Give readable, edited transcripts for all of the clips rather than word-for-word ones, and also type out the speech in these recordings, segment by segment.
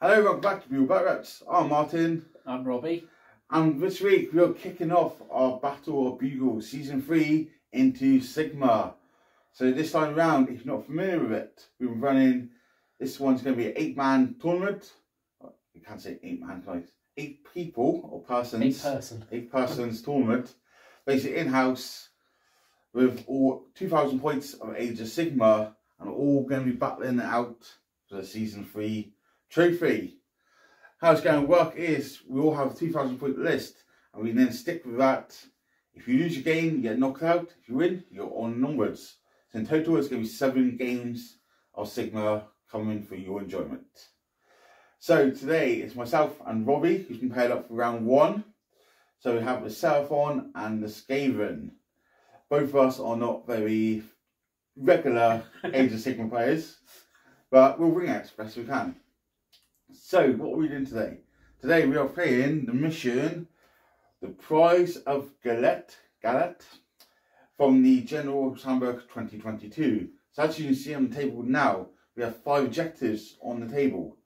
Hello, welcome back to Bugle. I'm Martin. I'm Robbie. And this week we're kicking off our Battle of Bugle Season 3 into Sigmar. So this time around, if you're not familiar with it, we've been running, this one's going to be an 8-man tournament. You can't say 8-man, guys. 8 people or persons. 8 persons tournament. Basically in-house with all 2,000 points of Age of Sigmar, and we're all going to be battling it out for the Season 3 trophy. How it's going to work is we all have a 2,000 point list, and we then stick with that. If you lose your game, you get knocked out. If you win, you're on onwards. So in total, it's going to be 7 games of Sigmar coming for your enjoyment. So today it's myself and Robbie who's been paired up for round 1. So we have the Seraphon and the Skaven. Both of us are not very regular Age of Sigmar players, but we'll bring it as best we can. So, what are we doing today? Today we are playing the mission, the Prize of Galet from the General Handbook 2022. So as you can see on the table now, we have 5 objectives on the table.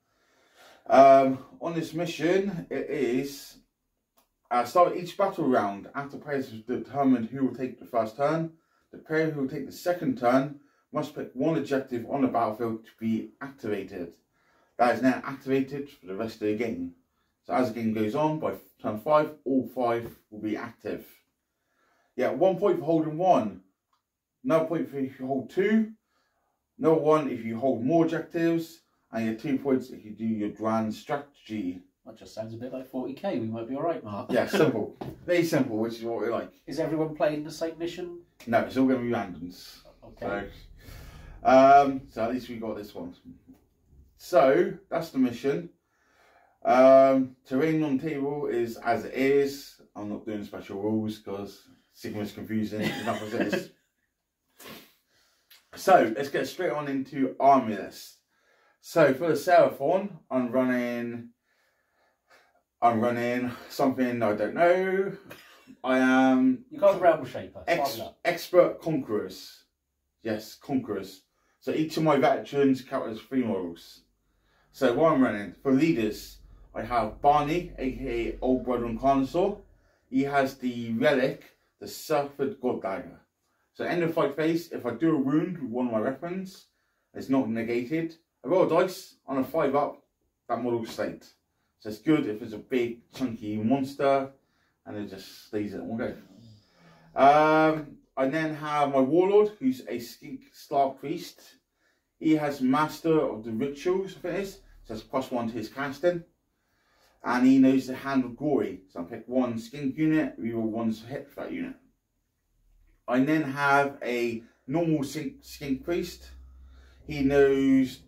On this mission, it is start each battle round after players have determined who will take the first turn. The player who will take the second turn must pick one objective on the battlefield to be activated. That is now activated for the rest of the game. So as the game goes on, by turn 5, all 5 will be active. Yeah, 1 point for holding 1. Another point for if you hold 2. Another 1 if you hold more objectives. And you get 2 points if you do your grand strategy. That just sounds a bit like 40k. We might be alright, Mark. Yeah, simple. Very simple, which is what we like. Is everyone playing the same mission? No, it's all going to be randoms. Okay. So at least we got this one. So that's the mission. Terrain on the table is as it is. I'm not doing special rules because Sigmar is confusing enough as it is. So let's get straight on into army list. So for the Seraphon, I'm running something I don't know. I am. You got a realm shaper. Expert conquerors. Yes, conquerors. So each of my veterans count as 3 models. So what I'm running, for leaders, I have Barney, aka Old Brother and Carnosaur. He has the relic, the Suffered God Dagger. So end of fight phase, if I do a wound with one of my weapons, it's not negated. I roll a dice, on a 5 up, that model's slayed. So it's good if it's a big chunky monster and it just stays at one go. I then have my Warlord, who's a Skink Star Priest. He has Master of the Rituals, I think it is. So it's +1 to his casting. And he knows the Hand of Glory. So I pick 1 Skink unit, reroll 1 hit for that unit. I then have a normal Skink Priest. He knows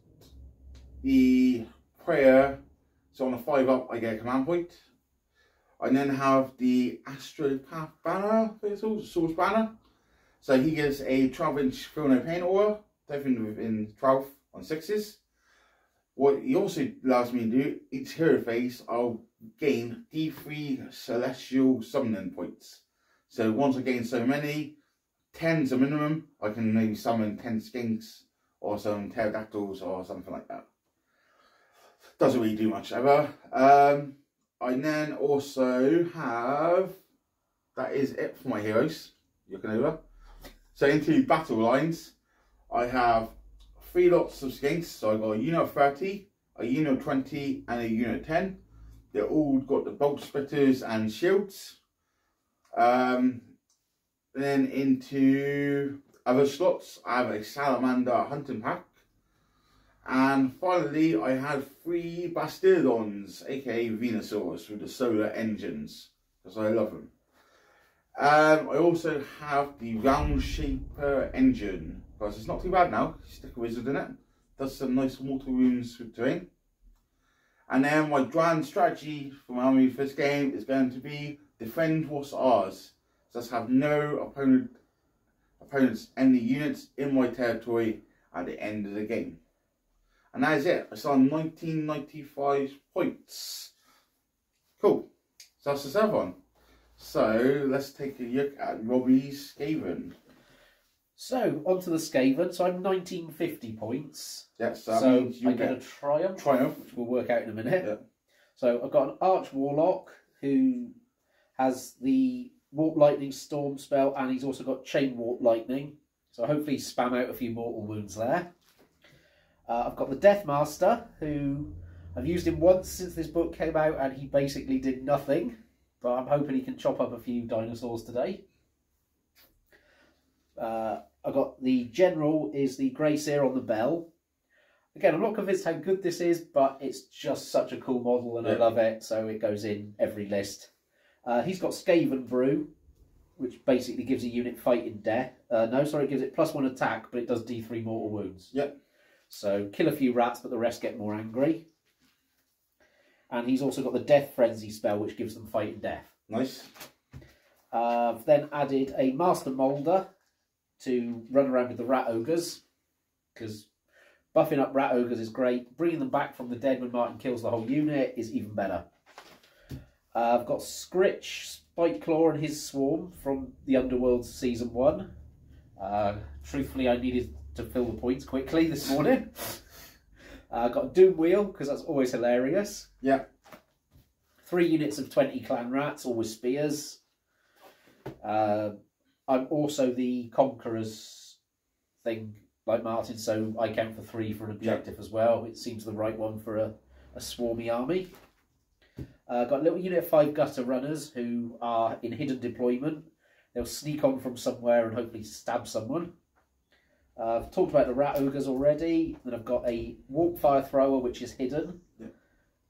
the Prayer. So on a 5 up, I get a command point. I then have the Astropath Banner, I think it's called, Source Banner. So he gives a 12-inch Feel No Pain aura, everything within 12 on 6s. What he also allows me to do, each hero phase, I'll gain D3 celestial summoning points. So once I gain so many, 10's a minimum, I can maybe summon 10 skinks or some pterodactyls or something like that. Doesn't really do much ever. I then also have, that is it for my heroes, looking over. So into battle lines, I have 3 lots of skinks. So I've got a unit of 30, a unit of 20 and a unit of 10. They're all got the bolt splitters and shields. Then into other slots, I have a salamander hunting pack. And finally, I have 3 Bastardons, aka Venusaurs, with the solar engines, because I love them. I also have the Round Shaper engine, because it's not too bad now. Stick a wizard in it, does some nice mortal wounds with terrain. And then my grand strategy for my army for this game is going to be defend what's ours. So let's have no opponents any units in my territory at the end of the game. And that is it. I saw 1995 points. Cool. So that's the Seraphon. So let's take a look at Robbie's Skaven. So, on to the Skaven. So I'm 1950 points. Yes, So I get a Triumph. Triumph. Which we'll work out in a minute. Yeah. So I've got an Arch Warlock who has the Warp Lightning Storm spell, and he's also got Chain Warp Lightning. So hopefully spam out a few mortal wounds there. I've got the Death Master, who I've used him once since this book came out, and he basically did nothing. But I'm hoping he can chop up a few dinosaurs today. I've got the General is the Grey Seer on the Bell. Again, I'm not convinced how good this is, but it's just such a cool model and I love it, so it goes in every list. He's got Skaven Brew, which basically gives a unit fighting death. It gives it +1 attack, but it does D3 mortal wounds. Yep. So kill a few rats, but the rest get more angry. And he's also got the Death Frenzy spell, which gives them fighting death. Nice. I've then added a Master Moulder to run around with the Rat Ogres, because buffing up Rat Ogres is great. Bringing them back from the dead when Martin kills the whole unit is even better. I've got Scritch, Spikeclaw and his Swarm from the Underworld Season 1. Truthfully, I needed to fill the points quickly this morning. I've got a Doom Wheel, because that's always hilarious. Yeah. 3 units of 20 Clan Rats, all with spears. I'm also the Conqueror's thing, like Martin, so I count for 3 for an objective as well. It seems the right one for a swarmy army. Got a little unit of 5 Gutter Runners who are in hidden deployment. They'll sneak on from somewhere and hopefully stab someone. I've talked about the Rat Ogres already. Then I've got a Warp Fire Thrower, which is hidden,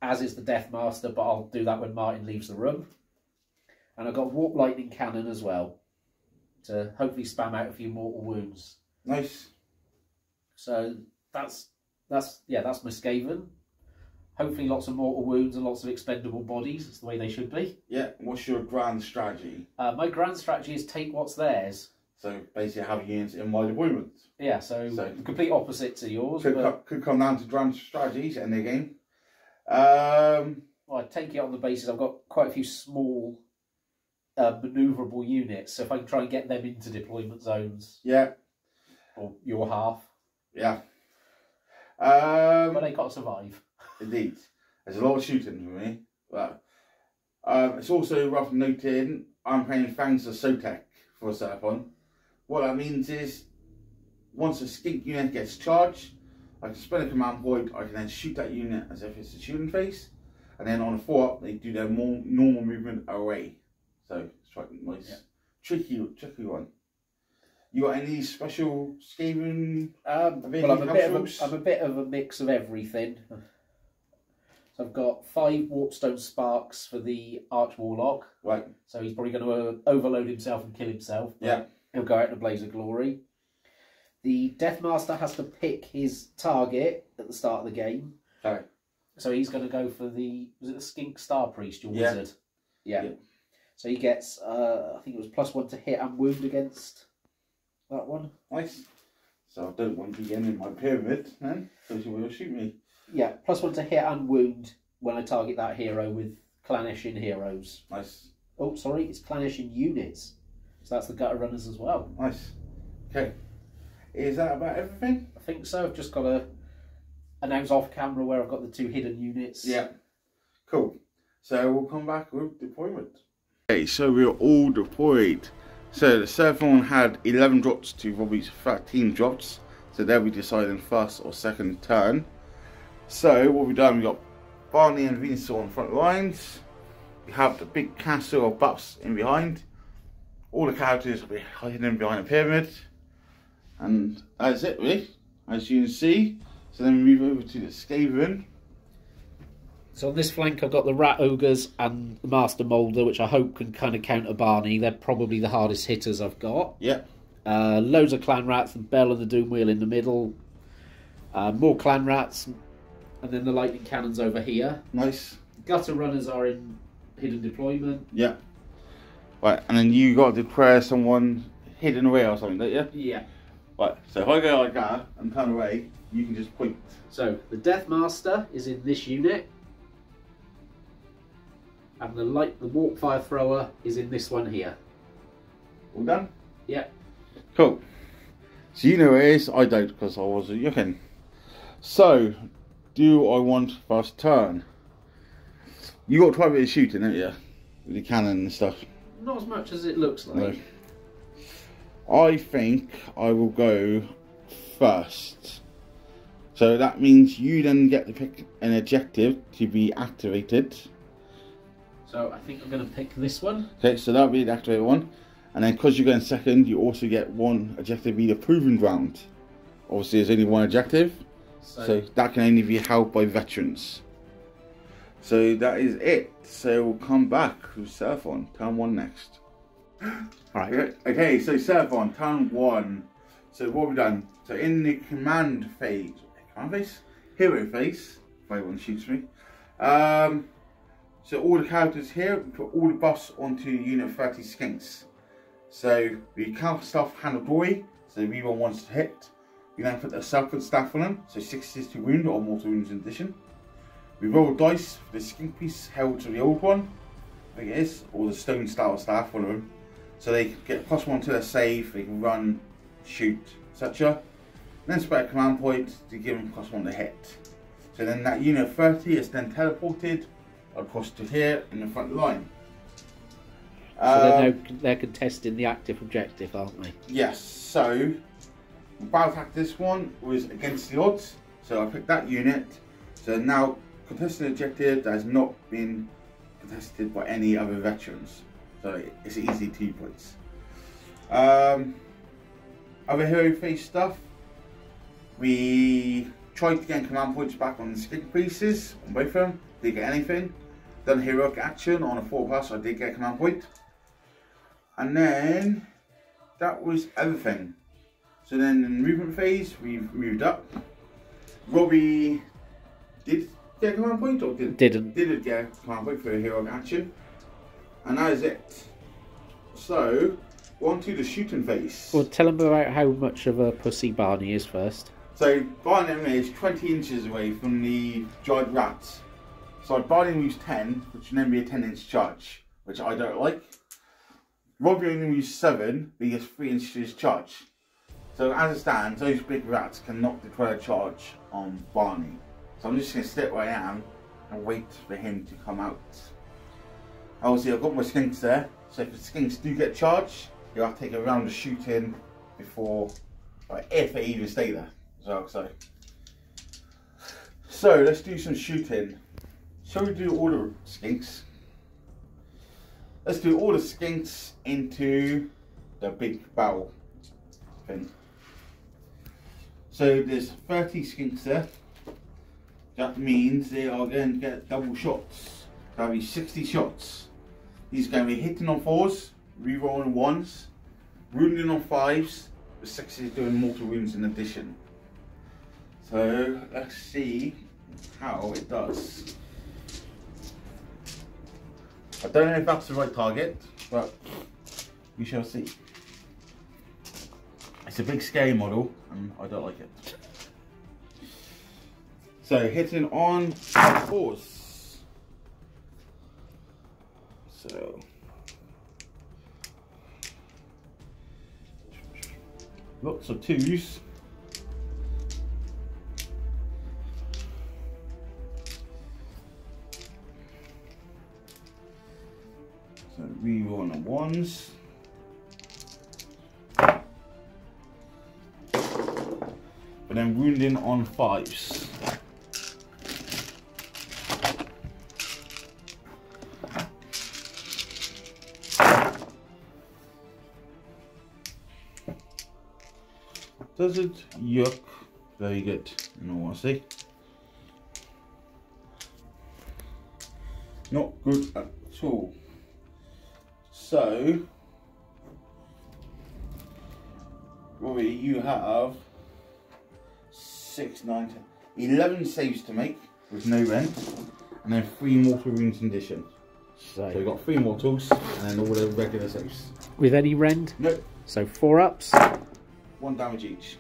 as is the Death Master, but I'll do that when Martin leaves the room. And I've got Warp Lightning Cannon as well, to hopefully spam out a few mortal wounds. Nice. So that's my Skaven. Hopefully lots of mortal wounds and lots of expendable bodies. It's the way they should be. Yeah. What's your grand strategy? My grand strategy is take what's theirs. So basically have units in my deployment. Yeah, so the complete opposite to yours. Could come down to grand strategies in the game. Well, I take it on the basis I've got quite a few small manoeuvrable units, so if I can try and get them into deployment zones. Yeah. Or your half. Yeah. But they got to survive. Indeed. There's a lot of shooting for me. But it's also worth noting I'm playing Fangs of Sotek for Seraphon. What that means is once a skink unit gets charged, I can spend a command point, I can then shoot that unit as if it's a shooting phase, and then on a 4-up they do their more normal movement away. So it's quite nice. Tricky one. You got any special Skaven? Well, I'm a bit of a mix of everything. So I've got 5 Warpstone Sparks for the Arch Warlock. Right. So he's probably going to overload himself and kill himself. Yeah. He'll go out in a blaze of glory. The Death Master has to pick his target at the start of the game. Okay. So he's going to go for the Skink Star Priest, your wizard? Yeah. So he gets, I think it was +1 to hit and wound against that one. Nice. So I don't want to be in my pyramid then, because you will shoot me. Yeah, +1 to hit and wound when I target that hero with Clannishin heroes. Nice. Oh, sorry, it's Clannishin units. So that's the Gutter Runners as well. Nice. Okay. Is that about everything? I think so. I've just got to announce off camera where I've got the 2 hidden units. Yeah. Cool. So we'll come back with deployment. Okay, so we're all deployed. So the Seraphon had 11 drops to Robbie's 13 drops. So they'll be deciding first or second turn. So what we've done, we've got Barney and Venusaur on the front lines. We have the big castle of Buffs in behind. All the characters will be hidden behind a pyramid. And that's it really, as you can see. So then we move over to the Skaven. So on this flank I've got the Rat Ogres and the Master Moulder, which I hope can kind of counter Barney. They're probably the hardest hitters I've got. Yep. Loads of Clan Rats and Bell and the Doom Wheel in the middle. More Clan Rats, and then the Lightning Cannons over here. Nice. Gutter Runners are in hidden deployment. Yeah. Right, and then you got to declare someone hidden away or something, don't you? Yeah. Right, so if I go like that and turn away, you can just point. So the Death Master is in this unit, and the Warp Fire Thrower is in this one here. All done? Yeah. Cool. So you know where it is, I don't because I wasn't looking. So, do I want first turn? You got to try a bit of shooting, haven't you? With the cannon and stuff. Not as much as it looks like. No. I think I will go first. So that means you then get to pick an objective to be activated. So I think I'm going to pick this one. Okay, so that'll be the activated one. And then because you're going second, you also get one objective to be the proving ground. Obviously there's only one objective. So that can only be held by veterans. So that is it. So we'll come back with Seraphon, turn 1 next. Alright, okay, so Seraphon, turn 1. So what have we done? So in the command phase, hero phase, if anyone shoots me. So all the characters here, we put all the buffs onto unit 30 skinks. So we counter stuff handle dory, so everyone wants to hit. We then put the Seraphon staff on them, so 6 to wound or mortal wounds in addition. We roll dice for the skink piece held to the old one, I think it is, or the stone style staff, one of them. So they get +1 to their save, they can run, shoot, etc. Then spend a command point to give them +1 to hit. So then that unit 30 is then teleported across to here in the front line. So they're contesting the active objective, aren't they? Yes, so battle attack this one was against the odds. So I picked that unit. So now contesting objective that has not been contested by any other veterans. So it's easy 2 points. Other hero phase stuff. We tried to get command points back on the skink pieces, on both of them. Didn't get anything. Done heroic action on a 4+, so I did get a command point. And then that was everything. So then in the movement phase, we've moved up. Robbie did get a command point or didn't get a command point for a heroic action. And that is it. So, on to the shooting phase. Well, tell them about how much of a pussy Barney is first. So, Barney is 20 inches away from the giant rats. So Barney moves 10, which can then be a 10-inch charge, which I don't like. Robbie only moves 7, but he gets 3 inches charge. So as it stands, those big rats cannot declare a charge on Barney. So I'm just going to sit where I am and wait for him to come out. Obviously I've got my skinks there, so if the skinks do get charged, you'll have to take a round of shooting before, if they even stay there as well. So let's do some shooting. Shall we do all the skinks? Let's do all the skinks into the big barrel thing. So there's 30 skinks there. That means they are going to get double shots. That'll be 60 shots. These are going to be hitting on 4s, rerolling 1s, wounding on 5s, with 6s doing mortal wounds in addition. So let's see how it does. I don't know if that's the right target, but we shall see. It's a big scale model, and I don't like it. So hitting on 4s. So lots of 2s. So reroll on the 1s. But then wounding on 5s. Does it? Yuck. Very good, in all honesty. Not good at all. So, Robbie, you have 6, 9, 10, 11 saves to make with no rend, and then 3 mortal wounds in addition. So you've got 3 mortals, and then all the regular saves. With any rend? Nope. So 4 ups? 1 damage each.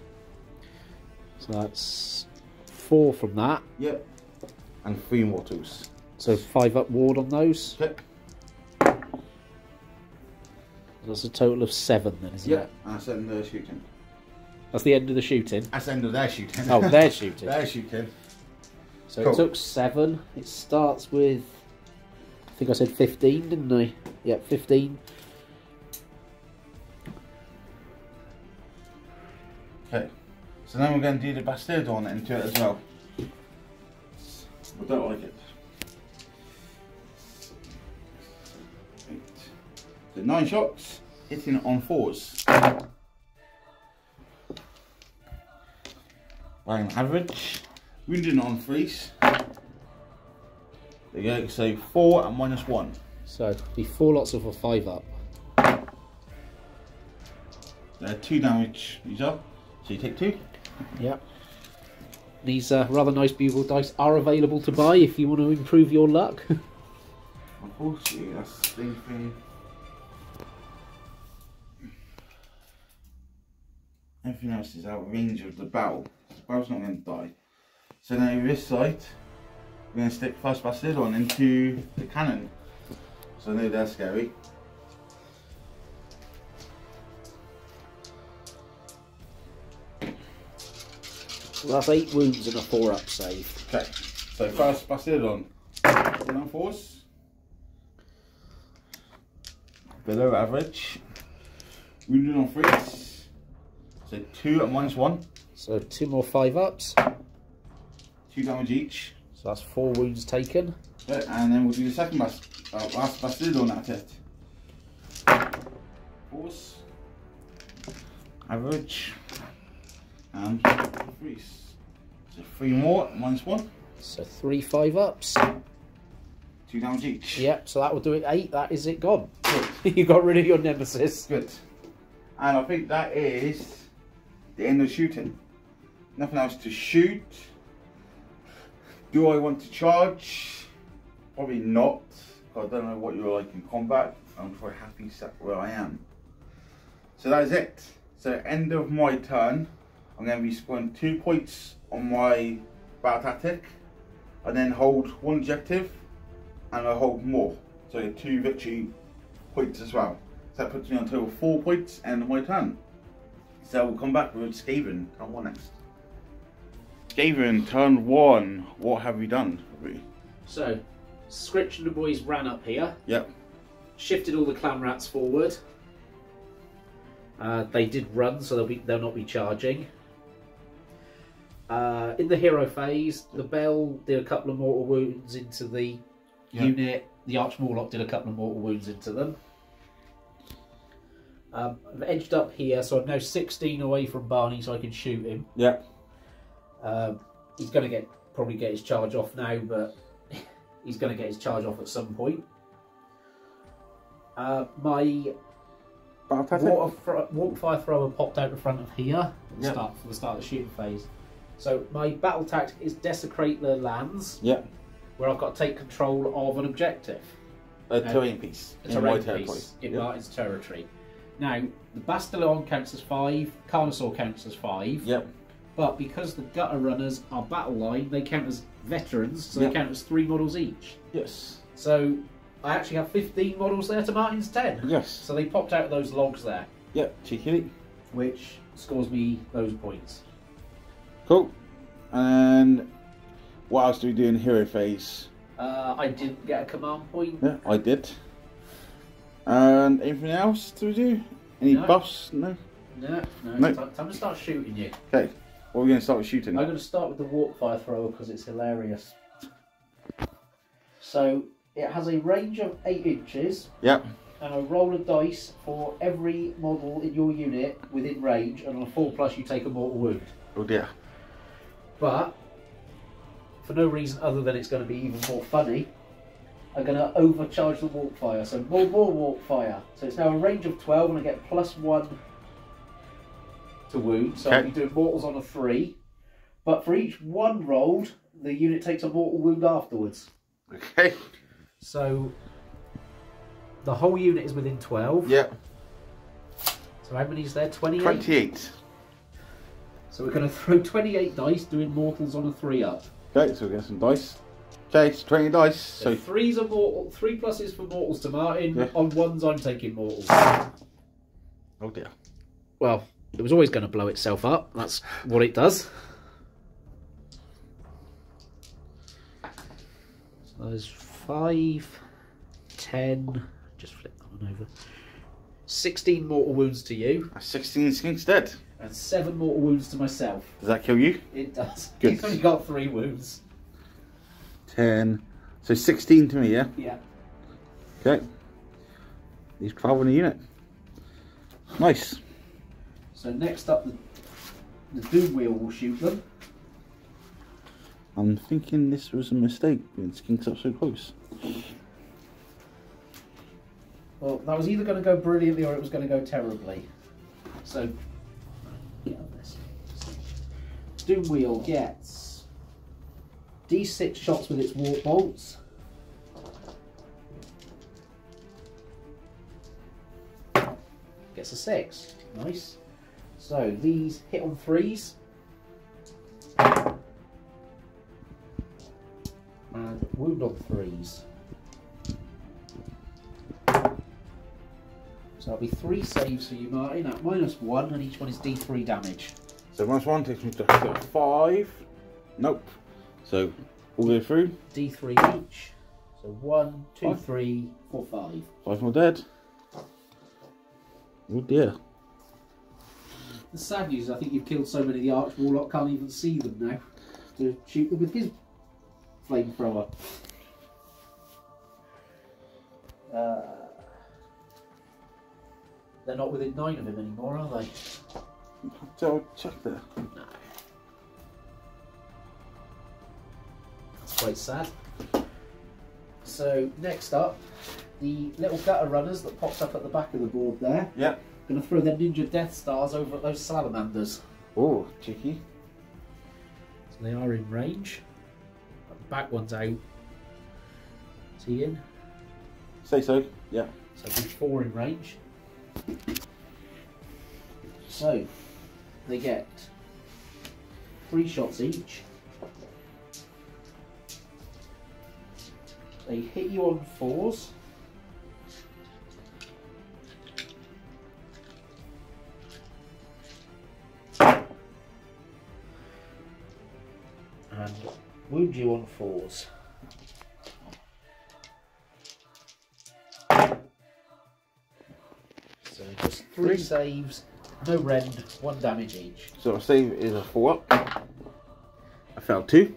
So that's 4 from that. Yep. And 3 mortals. So 5 up ward on those? Yep. That's a total of 7 then, isn't it? Yeah, and 7 shooting. That's the end of the shooting. That's the end of their shooting. Oh, their shooting. Their shooting. So Cool. it took 7. It starts with, I think I said 15, didn't I? Yeah, 15. Okay. So then we're going to do the Bastille on into it as well. I don't like it. 8. So 9 shots, hitting on 4s. Bang average. Wounding on 3s. There you go, so 4 and -1. So it'd be 4 lots of a 5 up. 2 damage these are. So you take 2. Yep. These rather nice Bugle dice are available to buy if you want to improve your luck. Unfortunately, that's the thing. Everything else is out of range of the barrel. The barrel's not going to die. So now with this side, we're going to stick first Bastille on into the cannon. So I know they're scary. Well, that's 8 wounds and a 4 up save. Okay, so first Bastille on. 4s. Below average. Wounded on 3s. So 2 and -1. So 2 more 5 ups. 2 damage each. So that's 4 wounds taken. Okay, and then we'll do the second last Bastille on at it. 4s. Average. And 3s. So 3 more, -1. So 3 5 ups. 2 damage each. Yep, so that will do it 8. That is it gone. You got rid of your nemesis. Good. And I think that is the end of shooting. Nothing else to shoot. Do I want to charge? Probably not. I don't know what you're like in combat. I'm quite happy sat where I am. So that is it. So end of my turn. I'm going to be scoring 2 points on my battle tactic. I then hold 1 objective and I hold more. So I get 2 victory points as well. So that puts me on total 4 points end of my turn. So we'll come back with Skaven turn 1 next. Skaven turn 1, what have we done? So, Scritch and the boys ran up here. Yep. Shifted all the clan rats forward. They did run, so they'll not be charging. In the hero phase, the Bell did a couple of mortal wounds into the unit. The Archmorlock did a couple of mortal wounds into them. I've edged up here, so I'm now 16 away from Barney, so I can shoot him. Yep. He's going to probably get his charge off now, but he's going to get his charge off at some point. My water fire thrower popped out the front of here for the start of the shooting phase. So my battle tactic is desecrate the lands. Yep. Where I've got to take control of an objective. A terrain piece. A terrain piece in Martin's territory. Now the Bastillon counts as 5. Carnosaur counts as 5. Yep. But because the gutter runners are battle line, they count as veterans, so they count as 3 models each. Yes. So I actually have 15 models there to Martin's 10. Yes. So they popped out those logs there. Yep, cheeky. Which scores me those points. Cool. And what else do we do in the hero phase? I didn't get a command point. Yeah, I did. And anything else to do? Any buffs? No? No. Time to start shooting you. Okay. What are we going to start with shooting? I'm going to start with the warp fire thrower because it's hilarious. So it has a range of 8 inches. Yep. And I roll a dice for every model in your unit within range, and on a 4+ you take a mortal wound. Oh dear. But for no reason other than it's going to be even more funny, I'm going to overcharge the warp fire. So more warp fire. So it's now a range of 12 and I get +1 to wound. So I'll be doing mortals on a 3. But for each 1 rolled, the unit takes a mortal wound afterwards. Okay. So the whole unit is within 12. Yep. So how many is there? 28? 28. So we're going to throw 28 dice doing mortals on a 3 up. Okay, so we get some dice. Okay, it's 20 dice. So 3's are mortal, 3 pluses for mortals to Martin. Yeah. On 1s I'm taking mortals. Oh dear. Well, it was always going to blow itself up. That's what it does. So there's 5, 10, just flip that one over. 16 mortal wounds to you. 16 skinks dead. And 7 mortal wounds to myself. Does that kill you? It does. Good. He's only got 3 wounds. 10. So 16 to me, yeah? Yeah. Okay. He's 12 in a unit. Nice. So next up, the doom wheel will shoot them. I'm thinking this was a mistake being skinks up so close. Well, that was either going to go brilliantly or it was going to go terribly. So, get on this. Doom wheel gets D6 shots with its warp bolts. Gets a 6. Nice. So these hit on 3s. And wound on 3s. So that'll be 3 saves for you, Martin, at -1, and each one is D3 damage. So -1 takes me to 5. Nope. So all the way through. D3 each. So 1, 2, 3, 4, 5. 5 more dead. Oh dear. The sad news is I think you've killed so many the Arch Warlock can't even see them now. To shoot them with his flamethrower. They're not within 9 of him anymore, are they? So check there. No. That's quite sad. So next up, the little gutter runners that popped up at the back of the board there. Yeah. Going to throw their ninja death stars over at those salamanders. Oh, cheeky. So they are in range. Got the back one's out. Is he in? Say so. Yeah. So there'll be 4 in range. So they get 3 shots each. They hit you on 4s. And wound you on 4s. So just 3 saves, no rend, 1 damage each. So a save is a 4 up. I failed 2.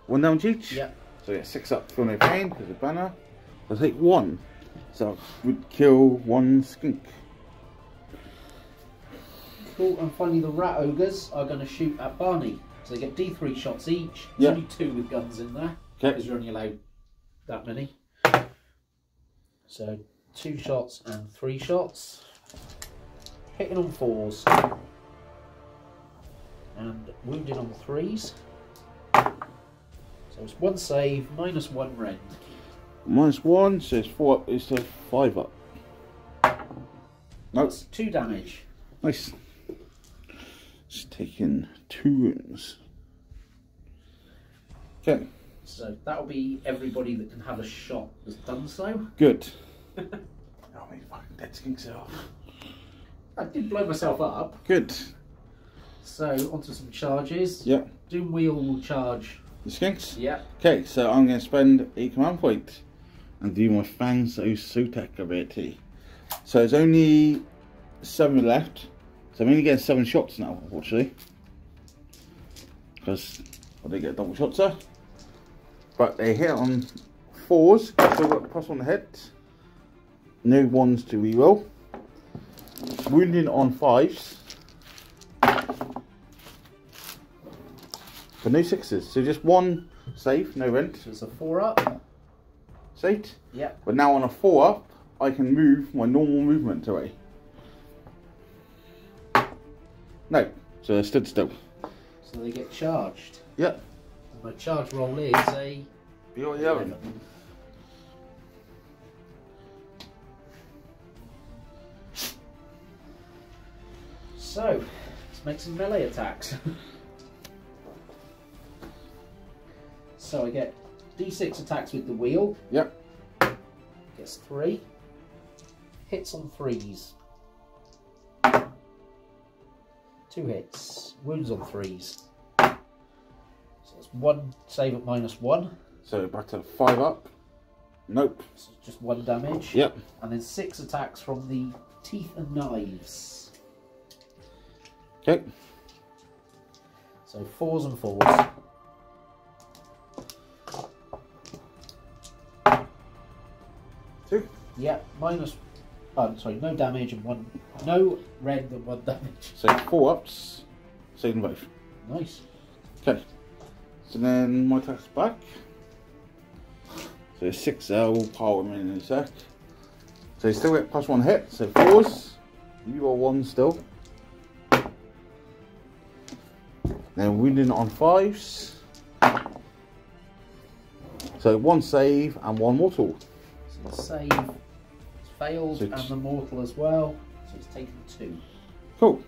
1 damage each. Yeah. So I get 6 up for no pain because of banner. I'll take 1. So I would kill 1 skink. Cool, and finally the rat ogres are going to shoot at Barney. So they get D3 shots each. There's Yeah. only 2 with guns in there. Okay. Because you're only allowed that many. So 2 shots and 3 shots. Hitting on 4s. And wounding on 3s. So it's 1 save, -1 rend. -1, so it's 4 up, it's a 5 up. Nope. That's 2 damage. Nice. Just taking 2 wounds. Okay. So that'll be everybody that can have a shot that's done so. Good. Oh, my fucking dead skinks off. I did blow myself up. Good. So onto some charges. Yep. Doom Wheel will charge. The skinks? Yep. Okay, so I'm going to spend a command point and do my Fangs O Sotek ability. So there's only 7 left. So I'm only getting 7 shots now, unfortunately. Because I didn't get a double shot, sir. But they hit on 4s, still got the plus on the head. No 1s to reroll. Wounding on 5s. But no 6s, so just 1 save, no rent. So it's a 4 up. Saved. Yep. But now on a 4 up, I can move my normal movement away. No, so they're stood still. So they get charged. Yep. And my charge roll is a You're 11. So let's make some melee attacks. So I get D6 attacks with the wheel. Yep. Gets 3. Hits on 3s. 2 hits. Wounds on 3s. So that's 1 save at -1. So back to 5 up. Nope. So just 1 damage. Yep. And then 6 attacks from the teeth and knives. Okay. So 4s and 4s. Two. Yeah, sorry, no damage and 1. No red and 1 damage. So 4 ups. Save them both. Nice. Okay. So then my attack's back. So 6L will pile them in a sec. So you still get +1 hit. So 4s. You are 1 still. Then wounding on 5s. So 1 save and 1 mortal. So the save has failed and the mortal as well. So it's taken 2. Cool.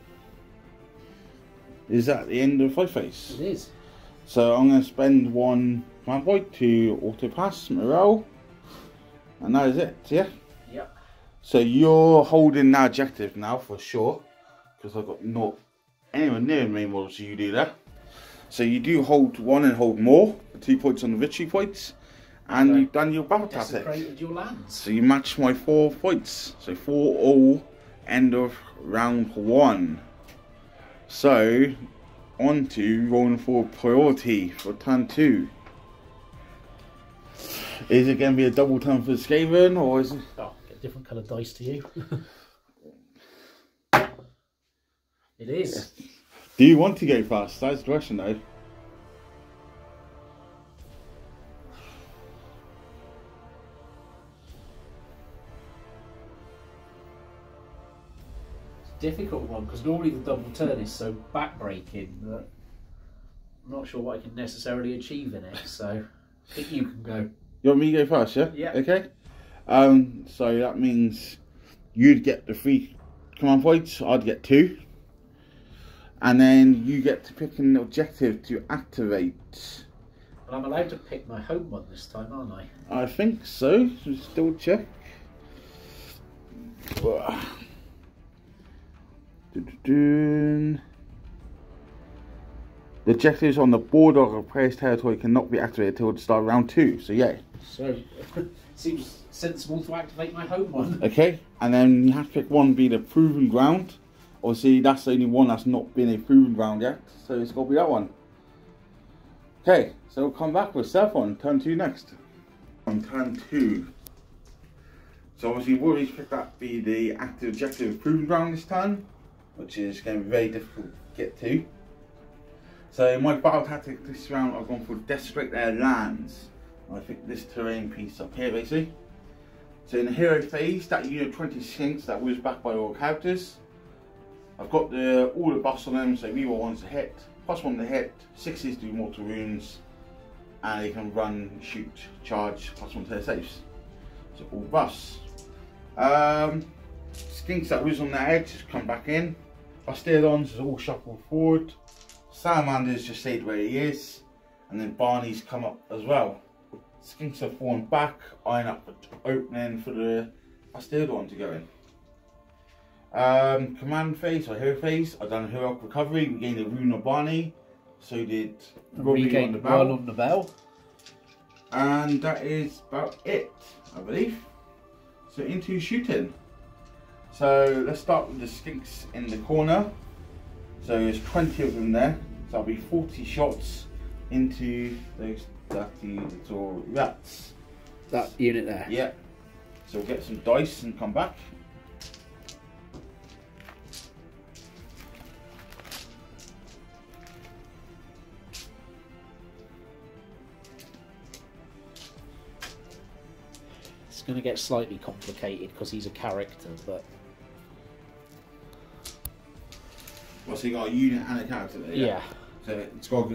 Is that the end of fight phase? It is. So I'm going to spend 1 command point to auto pass morale. And that is it, yeah? Yep. So you're holding that objective now for sure. Because I've got not anywhere near the main models, so you do that. So you do hold 1 and hold more, 2 points on the victory points, and you've done your battle tactic. Desecrated your lands. So you match my 4 points. So 4 all, end of round 1. So on to rolling for priority for turn 2. Is it going to be a double turn for Skaven, or is it? Oh, get different coloured dice to you. It is. Do you want to go fast? That's the question though. It's a difficult one because normally the double turn is so backbreaking that I'm not sure what I can necessarily achieve in it. So I think you can go. You want me to go first, yeah? Yeah. Okay. So that means you'd get the 3 command points, I'd get 2. And then you get to pick an objective to activate. But I'm allowed to pick my home one this time, aren't I? I think so. Just double check. The objectives on the border of a player's territory cannot be activated until the start of round 2. So yeah. So seems sensible to activate my home one. Okay, and then you have to pick one be the proven ground. Obviously, that's the only one that's not been a proven ground yet, so it's got to be that one. Okay, so we'll come back with Seraphon, turn 2 next. On turn 2. So obviously, we've already picked that be the active objective of proven ground this turn, which is going to be very difficult to get to. So my battle tactic this round, I've gone for desecrate their lands. I think this terrain piece up here, basically. So in the hero phase, that unit 20 skinks that was backed by all characters. I've got all the buffs on them, so reroll 1s to hit, +1 to hit, 6s do mortal wounds, and they can run, shoot, charge, +1 to their saves. So all buffs. Skinks that was on the edge just come back in. Bastardons is all shuffled forward. Salamanders just stayed where he is, and then Barney's come up as well. Skinks have fallen back, eyeing up the opening for the Bastardon to go in. Command phase or hero phase, I've done a heroic recovery, we gained a rune of Barney, so did Robbie on the bell. On the bell. And that is about it, I believe. So into shooting. So let's start with the skinks in the corner. So there's 20 of them there, so that'll be 40 shots into those dirty little rats. That unit there? Yeah. So we'll get some dice and come back. It's going to get slightly complicated because he's a character, but... Well, so you got a unit and a character there, yeah. So it's got...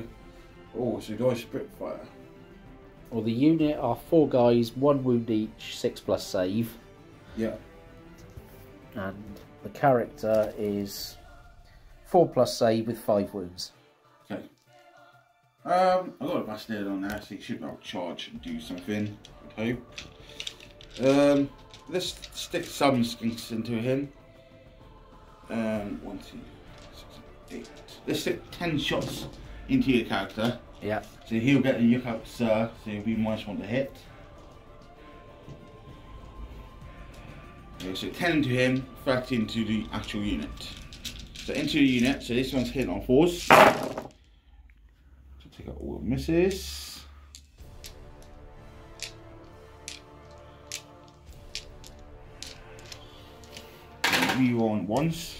Oh, so do I Spitfire? Well, the unit are 4 guys, 1 wound each, 6+ save. Yeah. And the character is 4+ save with 5 wounds. Okay. I've got a bastard on there, so he should be able to charge and do something, I hope. Let's stick some skinks into him. 1, 2, 6, let's stick 10 shots into your character. Yeah. So he'll get the yuck up, sir. So he'll be -1 to hit. Okay, so 10 into him, 30 into the actual unit. So into the unit. So this one's hitting on 4s. So take out all the misses. Reroll on 1s.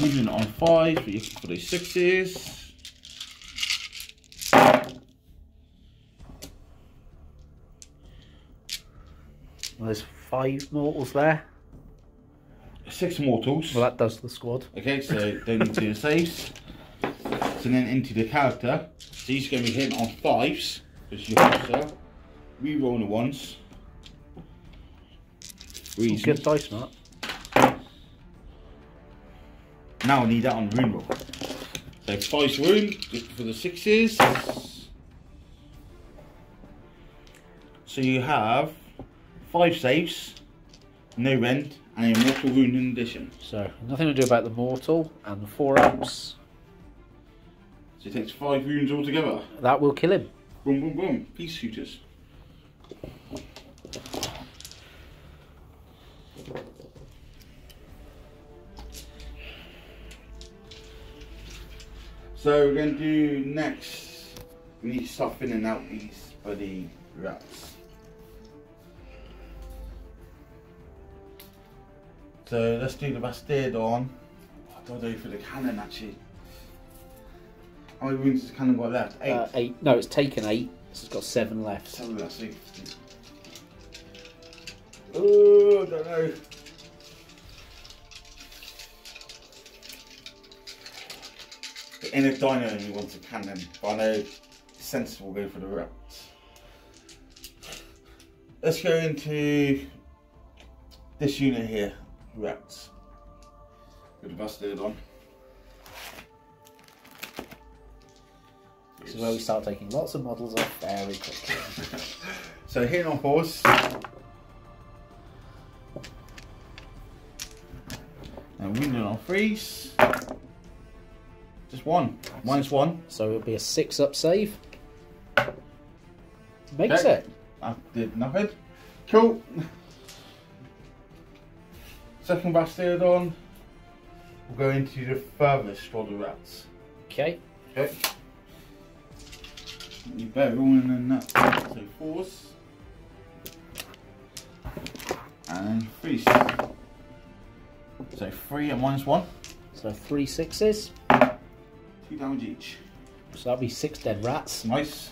Moving on 5 for the 6s. Well, there's 5 mortals there. 6 mortals. Well, that does the squad. Okay, so don't need to do the saves. So then into the character. So he's going to be hitting on 5s. Because you're officer. Reroll on the 1s. Good dice, Matt. Now I need that on the rune roll. So 5 rune, just for the 6s. So you have 5 saves, no rend, and a mortal wound in addition. So nothing to do about the mortal and the 4-ups. So he takes 5 wounds altogether. That will kill him. Boom, boom, boom. Peace shooters. So we're going to do next, we need to start filling out these bloody rats. So let's do the bastard on, I don't know for the cannon actually. How many wounds has the cannon got left? 8? 8. No, it's taken 8, so it's got 7 left. So let's see. Oh, I don't know. In a dino he wants a cannon, but I know it's sensible go for the rats. Let's go into this unit here, rats. With the bastard on. This is where we start taking lots of models off very quickly. So hitting on 4s. And wounding on 3s. Just 1. -1. So it'll be a 6-up save. Makes Okay. it. That did nothing. Cool. Second bastard on. We'll go into the furthest for the rats. Okay. Okay. You better roll in that. So 4s. And 3s. So 3 and -1. So 3 6s. 2 damage each. So that'll be 6 dead rats. Nice.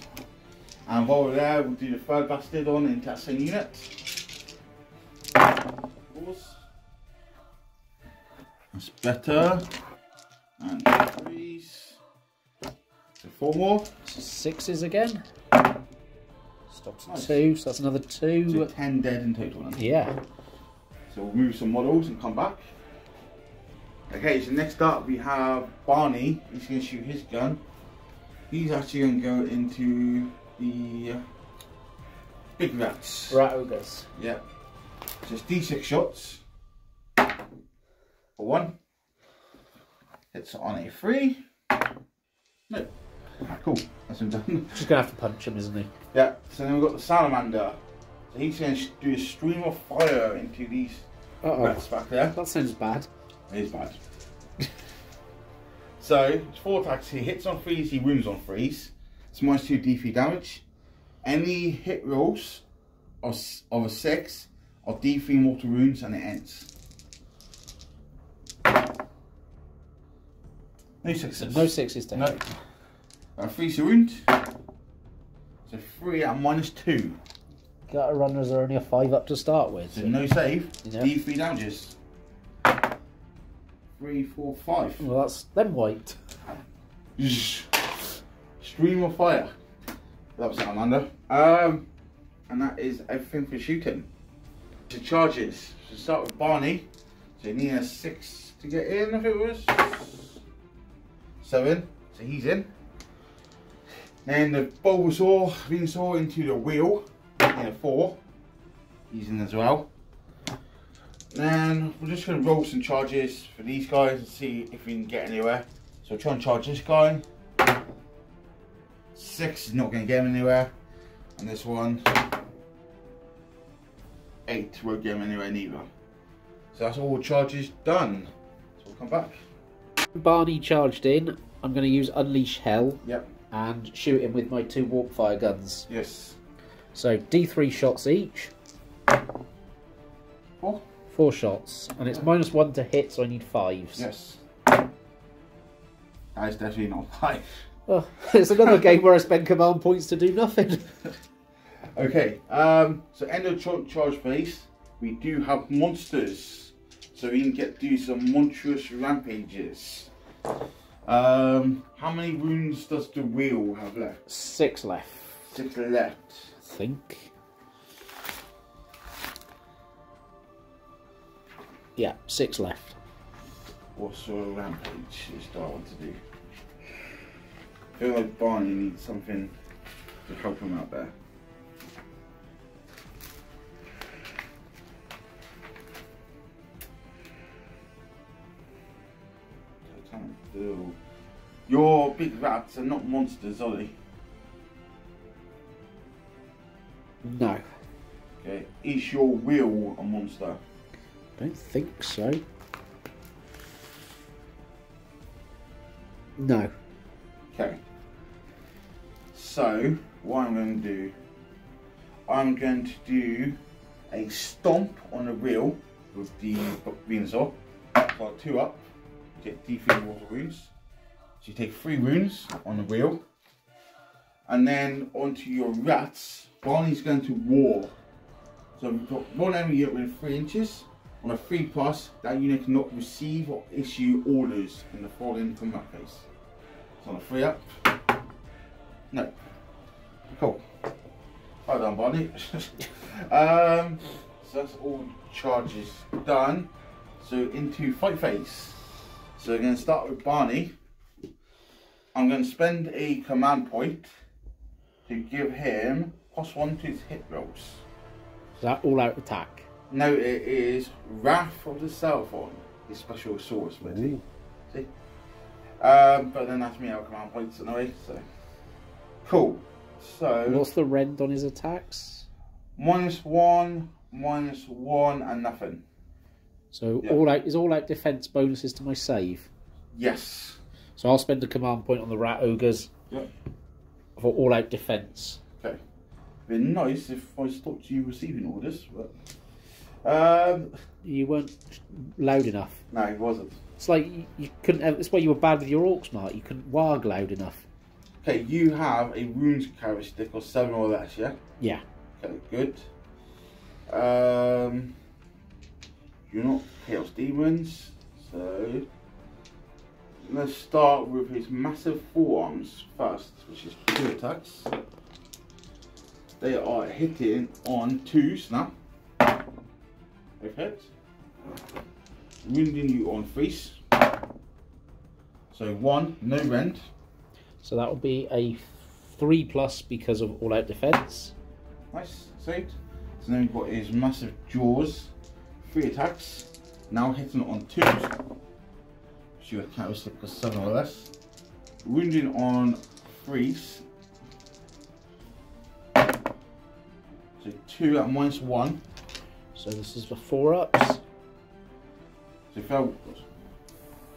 And while we're there, we'll do the third bastard on into that same unit. 4s. That's better. And 3s. So 4 more. So 6s again. Stops at Nice. 2, so that's another 2. So 10 dead in total then. Yeah. So we'll move some models and come back. Okay, so next up we have Barney. He's going to shoot his gun. He's actually going to go into the big rats. Rat ogres. Yep. So it's D6 shots. For 1. Hits on a 3. No. Cool. That's him done. Just going to have to punch him, isn't he? Yeah. So then we've got the salamander. So he's going to do a stream of fire into these rats back there. That sounds bad. It is bad. So, it's 4 attacks. He hits on 3s, he wounds on 3s. It's -2 D3 damage. Any hit rolls of a 6 are D3 mortal wounds and it ends. No 6s. No 6s taken. No. 3 to wound. So 3 at -2. Gutter runners are only a 5-up to start with. So no save. Yeah. D3 damages. 3, 4, 5. Well, that's them white. Stream of fire. That was Salamander. And that is everything for shooting. So charges. So start with Barney. So you need a 6 to get in, if it was. 7. So he's in. Then the Bulbasaur, Venusaur into the wheel. In a 4. He's in as well. Then we're just going to roll some charges for these guys and see if we can get anywhere. So we'll try and charge this guy. 6 is not going to get him anywhere. And this one, 8 won't get him anywhere neither. So that's all charges done. So we'll come back. Barney charged in. I'm going to use Unleash Hell. Yep. And shoot him with my 2 warp fire guns. Yes. So D3 shots each. 4? 4 shots. And it's -1 to hit, so I need 5s. Yes. That is definitely not 5. Oh, it's another game where I spend command points to do nothing. Okay, so end of charge phase, we do have monsters. So we can do some monstrous rampages. How many wounds does the wheel have left? 6 left. 6 left. I think. Yeah, 6 left. What sort of rampage do I want to do? I feel like Barney needs something to help him out there. Your big rats are not monsters, are they? No. Okay, is your wheel a monster? I don't think so. No. Okay. So, what I'm going to do, I'm going to do a stomp on the wheel with the Venusaur. So 2 up, get D3 water wounds. So you take 3 wounds on the wheel. And then onto your rats, Barney's going to war. So we've got 1 enemy unit within 3 inches. On a 3+, that unit cannot receive or issue orders in the following combat phase. So on a 3 up. No. Cool. Well done, Barney. So that's all charges done. So into fight phase. So we're going to start with Barney. I'm going to spend a command point to give him +1 to his hit rolls. Is that all out attack? No, it is Wrath of the Seraphon, his special sword ability. See? But then that's me out of command points anyway, so. Cool. So. What's the rend on his attacks? -1, -1, and nothing. So yeah. all out defense bonuses to my save. Yes. So I'll spend a command point on the rat ogres. Yep. For all out defense. Okay. It'd be nice if I stopped you receiving orders, but. You weren't loud enough. No, it wasn't. It's like you couldn't. It's why you were bad with your orcs, Mark. You couldn't warg loud enough. Okay, you have a wounds characteristic of 7 or less, yeah? Yeah. Okay, good. You're not Chaos Demons, so let's start with his massive forearms first, which is 2 attacks. They are hitting on 2s now. They've hit. Wounding you on 3s. So 1, no rend. So that will be a 3+ because of all out defense. Nice, saved. So then we've got his massive jaws. 3 attacks. Now hitting on 2s. Shoot a characteristic of 7 or less. Wounding on 3s. So 2 at -1. So this is the 4 ups. So fell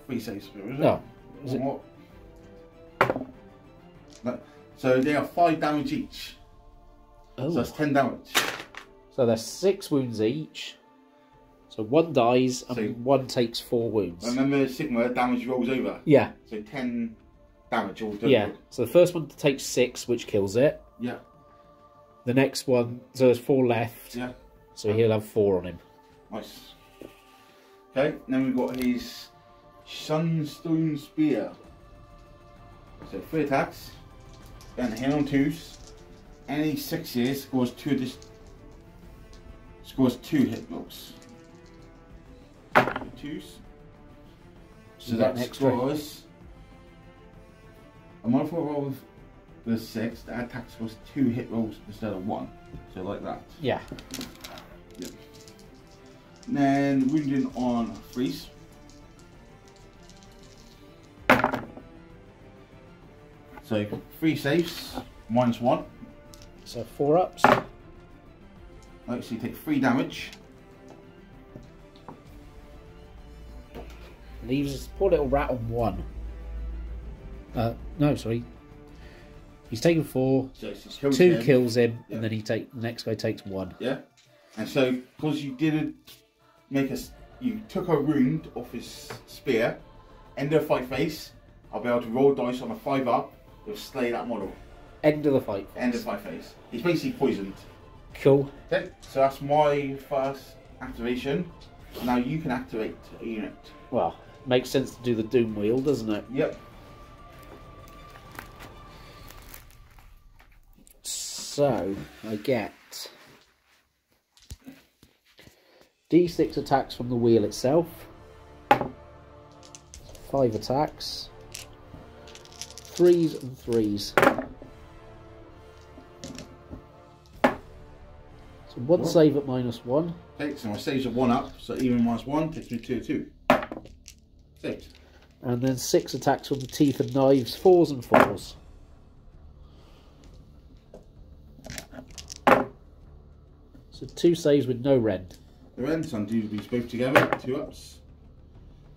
3 saves, is it? No. Is it? What? No. So they are 5 damage each. Oh. So that's 10 damage. So there's 6 wounds each. So 1 dies and So, 1 takes 4 wounds. Remember Sigmar, damage rolls over. Yeah. So 10 damage all total. Yeah. So the first one takes 6, which kills it. Yeah. The next one, so there's 4 left. Yeah. So he'll have 4 on him. Nice. Okay, then we've got his Sunstone Spear. So 3 attacks. Then hit on 2s. Any 6s scores 2 hit blocks. 2s. So that scores. A modifier roll with the 6, that attack scores 2 hit rolls instead of 1. So like that. Yeah. Yep. And then wounding on freeze. So 3 saves, -1. So 4 ups. Right, so you take 3 damage. Leaves his poor little rat on 1. No, sorry. He's taken 4. So kills 2 him. kills him, Yeah. and then the next guy takes 1. Yeah. And so because you didn't make you took a wound off his spear, end of fight phase, I'll be able to roll dice on a 5 up to slay that model. End of the fight. End of fight phase. He's basically poisoned. Cool. Okay, so that's my first activation. Now you can activate a unit. Well, makes sense to do the Doom Wheel, doesn't it? Yep. So, I get D6 attacks from the wheel itself, 5 attacks, 3s and 3s. So 1 save at -1. Okay, so my saves are 1 up, so even -1 takes me to 2. 6. And then 6 attacks from the teeth and knives, 4s and 4s. So 2 saves with no rend. The rends undo these both together, 2 ups.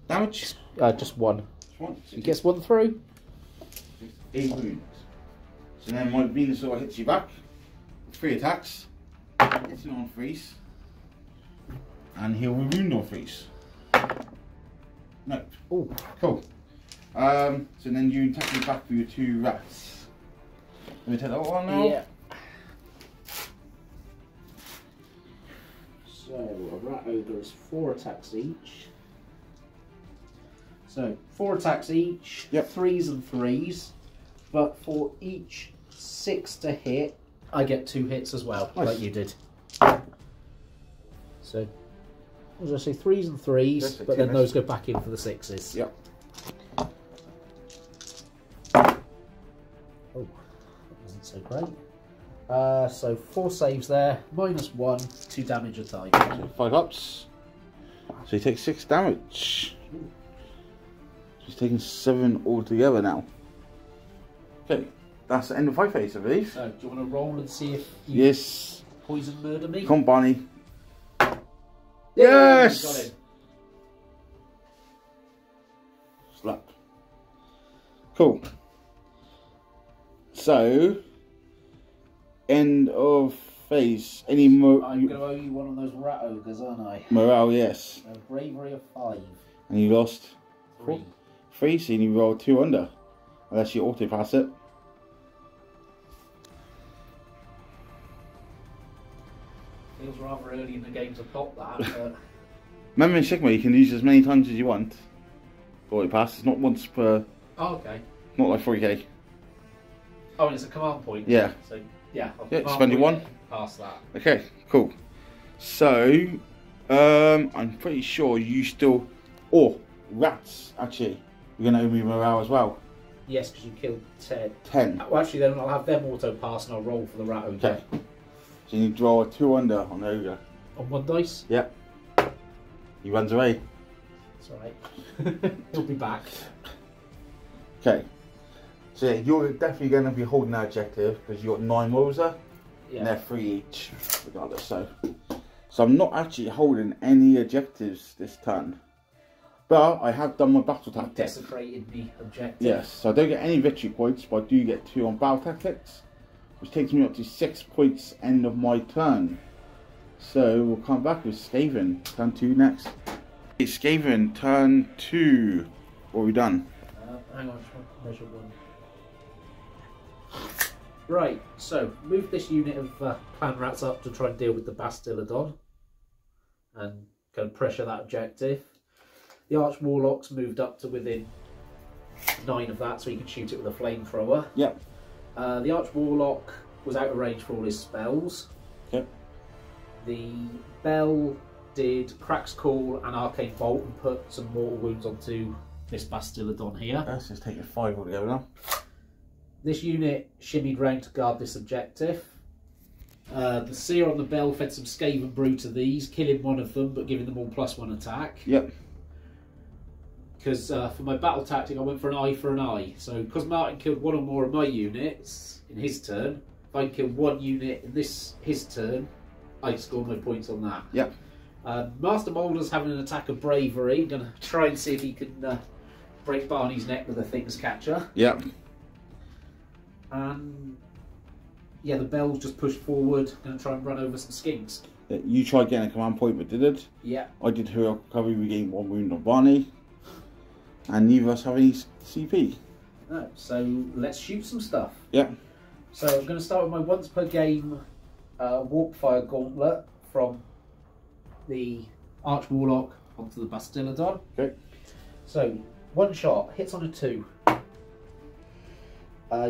Damage? Just 1. Just 1. He gets 1 through. 8 wounds. So then my Venusaur hits you back. 3 attacks. Hitting on freeze. And he'll wound on freeze. No. Oh, Cool. So then you attack me back with your 2 rats. Let me take that one now. yeah. So a rat ogre is 4 attacks each. So 4 attacks each. Yep. 3s and 3s. But for each 6 to hit, I get 2 hits as well, Nice. like you did. So, what did I say? 3s and 3s, That's a but then two those go back in for the 6s. Yep. Oh, that wasn't so great. So 4 saves there, -1, 2 damage a time. So 5 ups. So he takes 6 damage. He's taking 7 altogether now. Okay, that's the end of fight phase, I believe. So, do you want to roll and see if you Yes. poison murder me? Come on, Barney. Yeah, Yes! got him. Slap. Cool. So, end of phase. Any more? I'm going to owe you one of those rat ogres, aren't I? Morale, yes. A bravery of 5. And you lost 3. 3, so you roll 2 under. Unless you auto pass it. Feels rather early in the game to pop that, but... Remember in Sigmar you can use as many times as you want. Auto pass. It's not once per. Oh, okay. Not like 40k. Oh, and it's a command point. Yeah. So, yeah. I'll Yeah, command spend your point 1. Past that. Okay, cool. So, I'm pretty sure you still. Oh, rats, actually. You're going to owe me morale as well. Yes, because you killed 10. 10. Well, actually, then I'll have them auto pass and I'll roll for the rat ogre. Okay. So you draw a 2 under on the ogre. On 1 dice? Yep. He runs away. It's alright. He'll be back. Okay. So yeah, you're definitely going to be holding that objective because you've got 9 wolves there. And Yeah. they're 3 each, regardless. So I'm not actually holding any objectives this turn. But I have done my battle tactics. Desecrated the objective. Yes, so I don't get any victory points, but I do get 2 on battle tactics, which takes me up to 6 points end of my turn. So we'll come back with Skaven, turn 2 next. Okay, Skaven, turn 2. What have we done? Hang on, measure 1. Right, so move this unit of clan rats up to try and deal with the Bastillodon and kind of pressure that objective. The Arch Warlock's moved up to within 9 of that, so he can shoot it with a flamethrower. Yep. The Arch Warlock was out of range for all his spells. Yep. The Bell did Crack's Call and Arcane Bolt and put some mortal wounds onto this Bastillodon here. That's just taking 5 altogether now. This unit shimmied round to guard this objective. The seer on the bell fed some Skaven brew to these, killing one of them but giving them all +1 attack. Yep. Because for my battle tactic I went for an eye for an eye. So because Martin killed one or more of my units in his turn, if I killed one unit in his turn, I score my points on that. Yep. Master Moulder's having an attack of bravery. Going to try and see if he can break Barney's neck with a Things Catcher. Yep. And yeah, the bell's just pushed forward. Going to try and run over some skinks. You tried getting a command point but didn't. Yeah. I did heroic recovery, we gained 1 wound on Barney. And neither of us have any CP. No, so let's shoot some stuff. Yep. So I'm going to start with my once per game Warp Fire Gauntlet from the Arch Warlock onto the Bastillodon. Okay. So 1 shot, hits on a 2.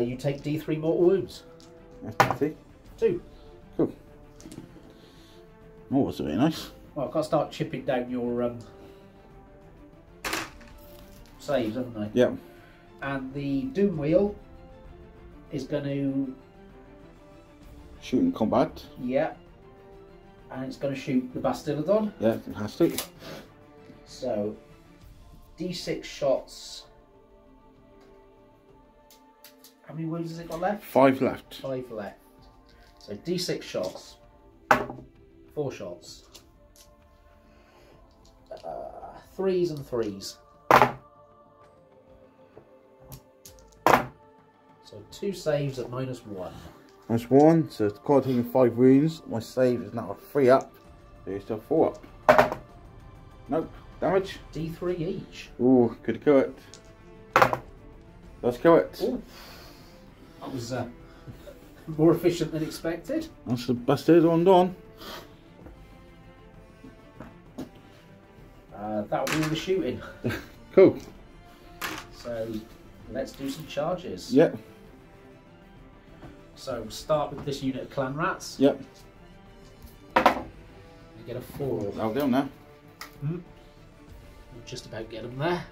You take D3 mortal wounds. That's 2. Cool. Oh, that's very nice. Well, I've got to start chipping down your saves, haven't I? Yep. And the Doom Wheel is going to... Shoot in combat. Yeah. And it's going to shoot the Bastillodon. Yeah, it has to. So, D6 shots. How many wounds has it got left? 5 left. 5 left. So D6 shots. 4 shots. 3s and 3s. So 2 saves at -1. That's 1, so it's called taking 5 wounds. My save is now a 3 up. So you're still 4 up. Nope. Damage. D3 each. Ooh, could kill it. Let's kill it. Ooh. That was more efficient than expected. That's the Bastillodon done. That'll be all the shooting. Cool. So let's do some charges. Yep. So we'll start with this unit of Clan Rats. Yep. You get a 4. I'll get them now. We'll just about get them there.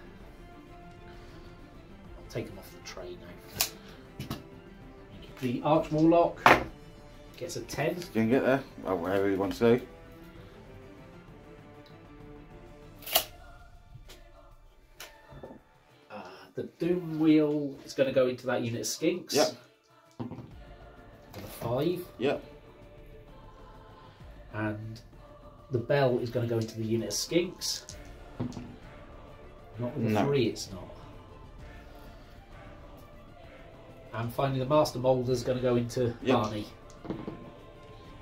I'll take them off the tray now. The Arch Warlock gets a 10. You can get there. Well, wherever you want to go. The Doom Wheel is going to go into that unit of Skinks. Yep. With a 5. Yep. And the Bell is going to go into the unit of Skinks. Not with a 3, it's not. And finally, the Master Moulder is going to go into Barney.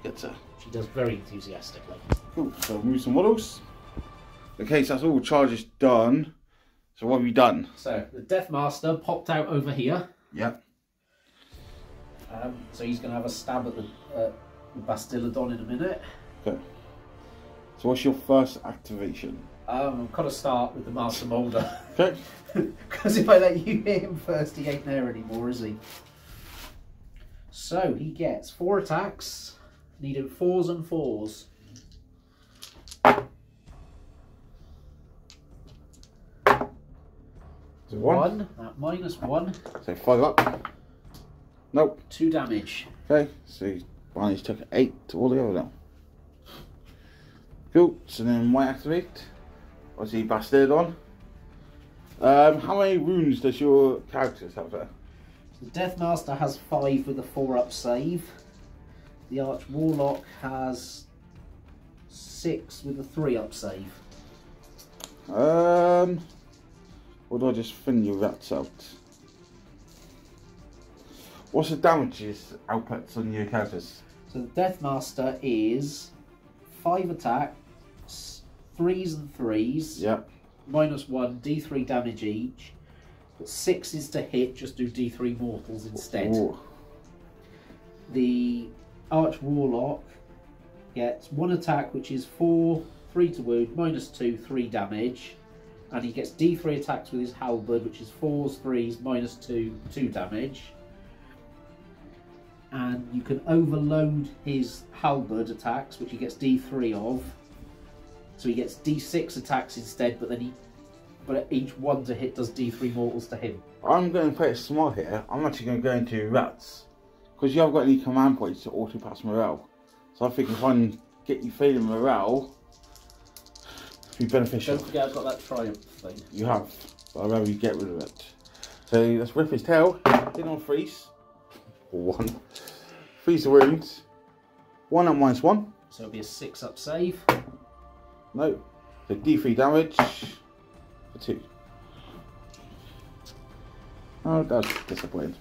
Get her. She does very enthusiastically. Cool. So we'll move some models. Okay, so that's all charges done. So what have we done? So the Death Master popped out over here. Yep. So he's going to have a stab at the Bastillodon in a minute. Okay. So what's your first activation? I've got to start with the Master Moulder. Okay. Because if I let you hit him first, he ain't there anymore, is he? So he gets 4 attacks, needing 4s and 4s. So 1. At -1. So 5 up. Nope. 2 damage. Okay. So Barney's took 8 altogether now. Cool. So then my activate. Obviously Bastillodon. How many wounds does your characters have there? The Death Master has 5 with a 4-up save. The Arch Warlock has 6 with a 3-up save. Or do I just thin your rats out? What's the damages outputs on your characters? So the Death Master is 5 attacks, 3s and 3s. Yep. -1, D3 damage each. But 6 is to hit, just do D3 mortals instead. Ooh. The Arch Warlock gets 1 attack, which is 4, 3 to wound, -2, 3 damage. And he gets D3 attacks with his halberd, which is 4s, 3s, -2, 2 damage. And you can overload his halberd attacks, which he gets D3 of. So he gets D6 attacks instead, but each one to hit does D3 mortals to him. I'm going to play it smart here. I'm actually going to go into rats. Because you haven't got any command points to auto pass morale. So I think if I can get you feeling morale, it'd be beneficial. Don't forget I've got that triumph thing. You have, but I'd rather you get rid of it. So let's rip his tail, in on freeze. 1. Freeze the wounds. 1 at -1. So it'll be a 6-up save. No. So D3 damage for 2. Oh, that's disappointing.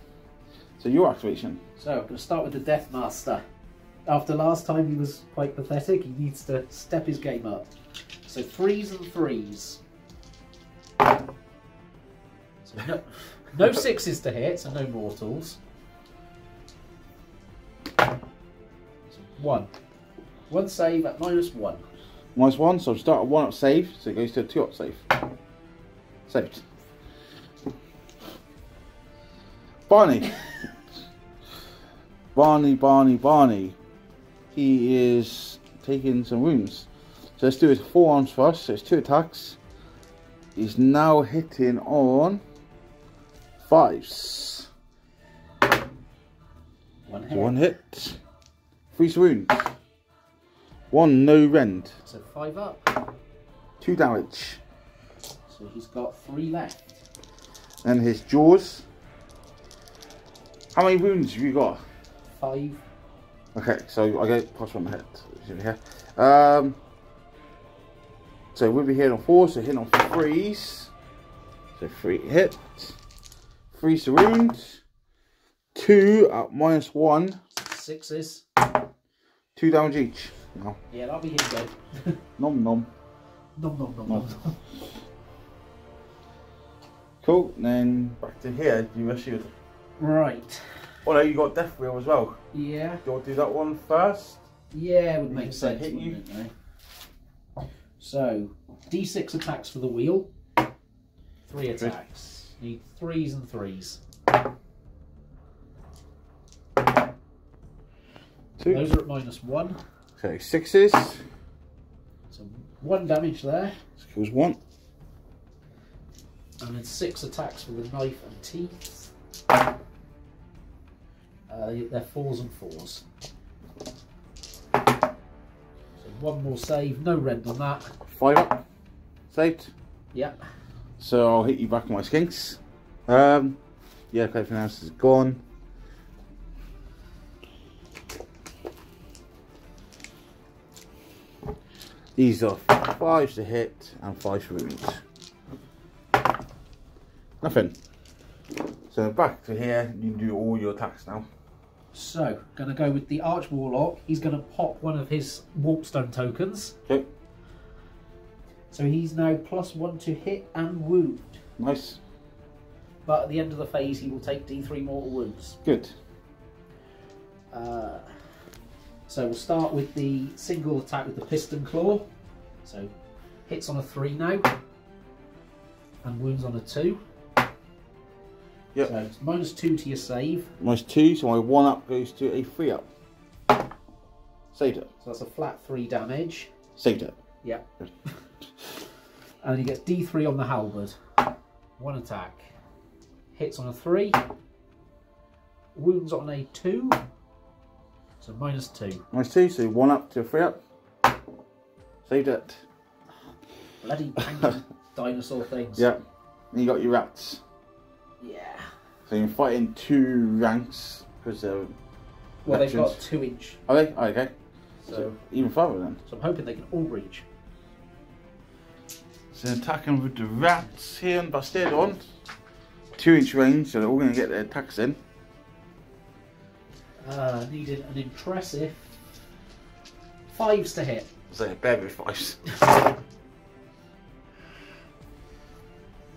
So your activation. So I'm going to start with the Death Master. After last time he was quite pathetic, he needs to step his game up. So 3s and 3s. So no 6s to hit, so no mortals. So 1. 1 save at -1. -1, so start at 1-up save, so it goes to a 2-up save. Saved. Barney. Barney. He is taking some wounds. So let's do his 4 arms first. So it's 2 attacks. He's now hitting on 5s. 1 hit. So 1 hit. 3 wounds. 1 no rend. So 5 up. 2 damage. So he's got 3 left. And his jaws. How many wounds have you got? 5. Okay, so I get +1 hit. Here. So we'll be hitting on 4, so hitting on 3s. So 3 hit. 3 to wound. 2 at -1. 6s. 2 damage each. No. Yeah, that'll be him good. Nom nom. Nom. Cool, and then back to here, do you issue? Right. Oh no, you got Death Wheel as well. Yeah. Do you want to do that one first? Yeah, it would make If they sense. hit you. Wouldn't it, so, D6 attacks for the wheel. 3 attacks. Need 3s and 3s. 2. Those are at -1. Okay, 6s. So 1 damage there. This kills 1. And then 6 attacks for the knife and teeth. They're 4s and 4s. So 1 more save, no rend on that. 5 up. Saved. Yep. So I'll hit you back on my skinks. Yeah, everything else is gone. These are 5s to hit and 5 for wounds. Nothing. So back to here, you can do all your attacks now. So, going to go with the Arch Warlock. He's going to pop one of his Warpstone tokens. Okay. So he's now +1 to hit and wound. Nice. But at the end of the phase, he will take D3 mortal wounds. Good. So we'll start with the single attack with the Piston Claw. So hits on a 3 now. And wounds on a 2. Yep. So it's -2 to your save. -2, so my 1 up goes to a 3 up. Saved it. So that's a flat 3 damage. Saved it. Yep. And you get D3 on the halberd. 1 attack. Hits on a 3. Wounds on a 2. So -2. -2, so 1 up to a 3 up. Saved it. Bloody hanging dinosaur things. Yep. And you got your rats. Yeah. So you're fighting 2 ranks because they're. Well, they've got veterans. 2-inch. Are they? Oh, okay. So Even farther then. I'm hoping they can all reach. So attacking with the rats here and Bastardon. 2-inch range, so they're all going to get their attacks in. Needed an impressive 5s to hit. So bear with 5s.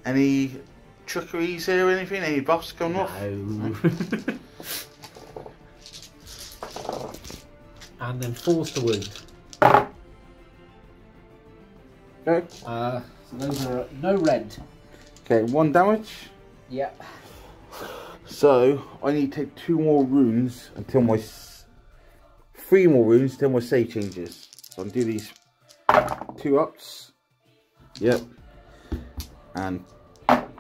Any trickeries here or anything? Any buffs coming off? No. And then 4s to wound. Okay. So those are no rend. Okay, 1 damage. Yep. So I need to take 2 more runes until my 3 more runes until my save changes. So I'll do these 2 ups. Yep. And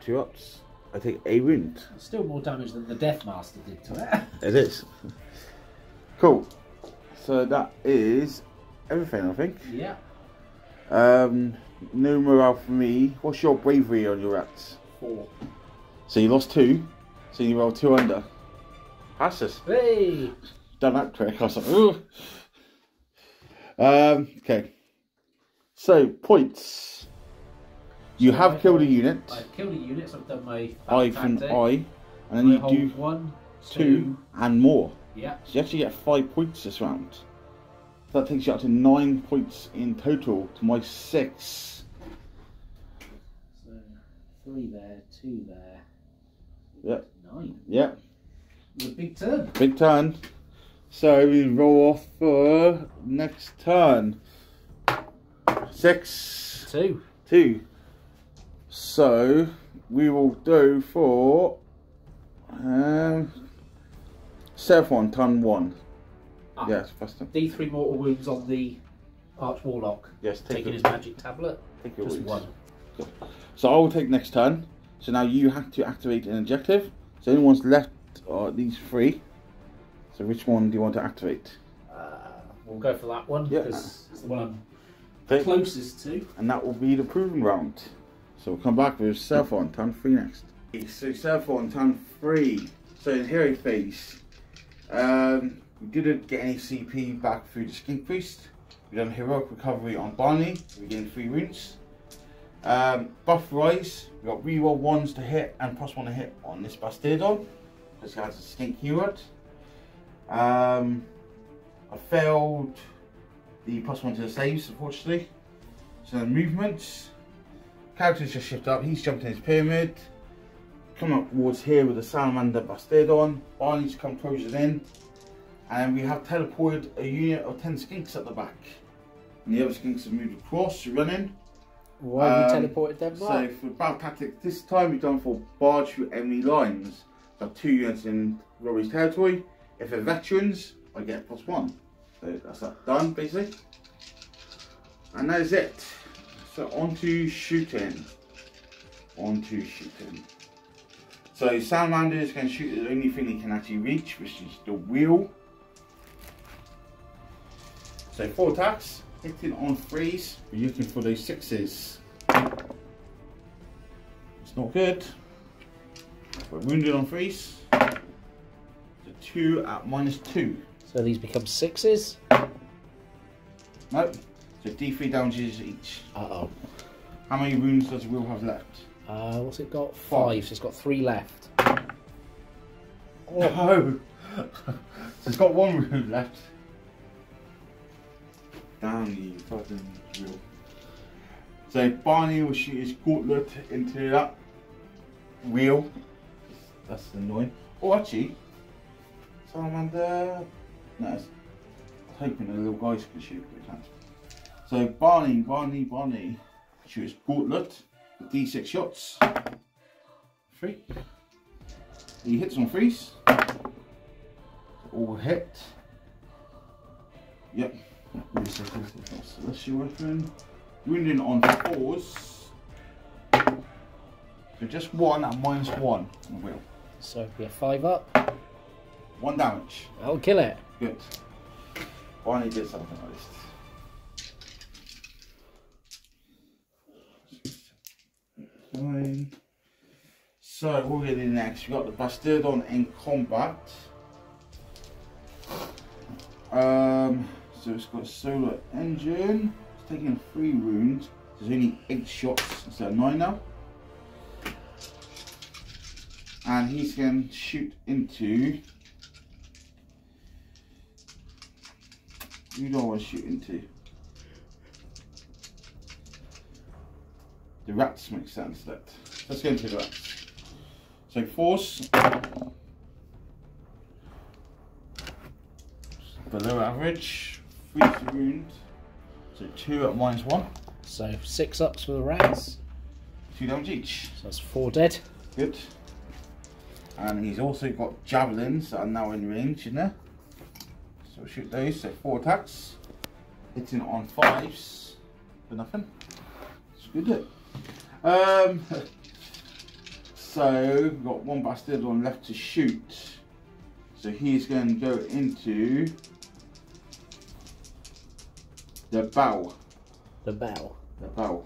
2 ups. I take a wound. Still more damage than the Death Master did to it. It is. Cool. So that is everything, I think. Yeah. No morale for me. What's your bravery on your rats? 4. So you lost 2. So you rolled 2 under. Passes. Hey! Done that trick. I was like, ooh. Okay. So points. You have killed a unit. I've killed a unit, so I've done my I from I, and then you do 1, 2 and more. Yeah. So you actually get 5 points this round. So that takes you up to 9 points in total to my 6. So 3 there, 2 there. Yep. 9. Yep. It was a big turn. Big turn. So we roll off for next turn. 6. 2. 2. So we will go for Seraphon, turn 1. Ah, Yes, first turn. D3 mortal wounds on the Arch Warlock. Yes, taking his magic tablet. Take your Just wounds. 1. Good. So I will take next turn. So now you have to activate an objective. So anyone's left are these 3. So which one do you want to activate? We'll go for that one because it's the one I'm closest to. And that will be the proving round. So we'll come back with Seraphon, turn 3 next. So Seraphon, turn 3. So in hero phase, we didn't get any CP back through the Skink Priest. We done heroic recovery on Barney, we gained 3 wounds. Buff rise, we got reroll 1s to hit and +1 to hit on this Bastardon, because he has a Skink hero. I failed the +1 to the saves, unfortunately. So the movements, characters just shift up. He's jumped in his pyramid, come up towards here with the Salamander Bastardon. Barney's come closing in, and we have teleported a unit of 10 skinks at the back. And the other skinks have moved across, running. Why have you teleported them? So for battle tactics, this time we've done for barge through enemy lines. So 2 units in Rory's territory. If they're veterans, I get +1. So that's that done, basically. And that is it. So on to shooting. So Salamanders can shoot the only thing they can actually reach, which is the wheel. So 4 attacks, hitting on 3s. We're looking for those 6s. It's not good. We're wounded on 3s. 2 at -2. So these become 6s? Nope. So D3 damages each. Uh-oh. How many wounds does the wheel have left? What's it got? 5. So it's got 3 left. Oh no! So it's got 1 wound left. Damn you fucking wheel. So Barney will shoot his gauntlet into that wheel. That's annoying. Oh, actually, Salamander. No, I was hoping the little guys could shoot, but can't. So Barney shoots gauntlet with D6 shots. 3. He hits on 3s. All hit. Yep. Celestial weapon. Wounding on 4s. So just 1 at -1 on the wheel. So we have 5 up. 1 damage. I'll kill it. Good. Barney did something at least. Fine. So what we're going to do next, we've got the Bastardon in combat. So it's got a solar engine. It's taking 3 wounds. There's only 8 shots instead of 9 now. And he's going to shoot into. Who do I want to shoot into? The rats make sense. Let's go into the rats. So force. Below average. 3 wounds. So 2 at -1. So 6 ups for the rats. 2 damage each. So that's 4 dead. Good. And he's also got javelins that are now in range in there. So we'll shoot those. So 4 attacks. Hitting on 5s for nothing. It's good. So we've got 1 Bastardon left to shoot. So he's going to go into the bow. The bow. The bow.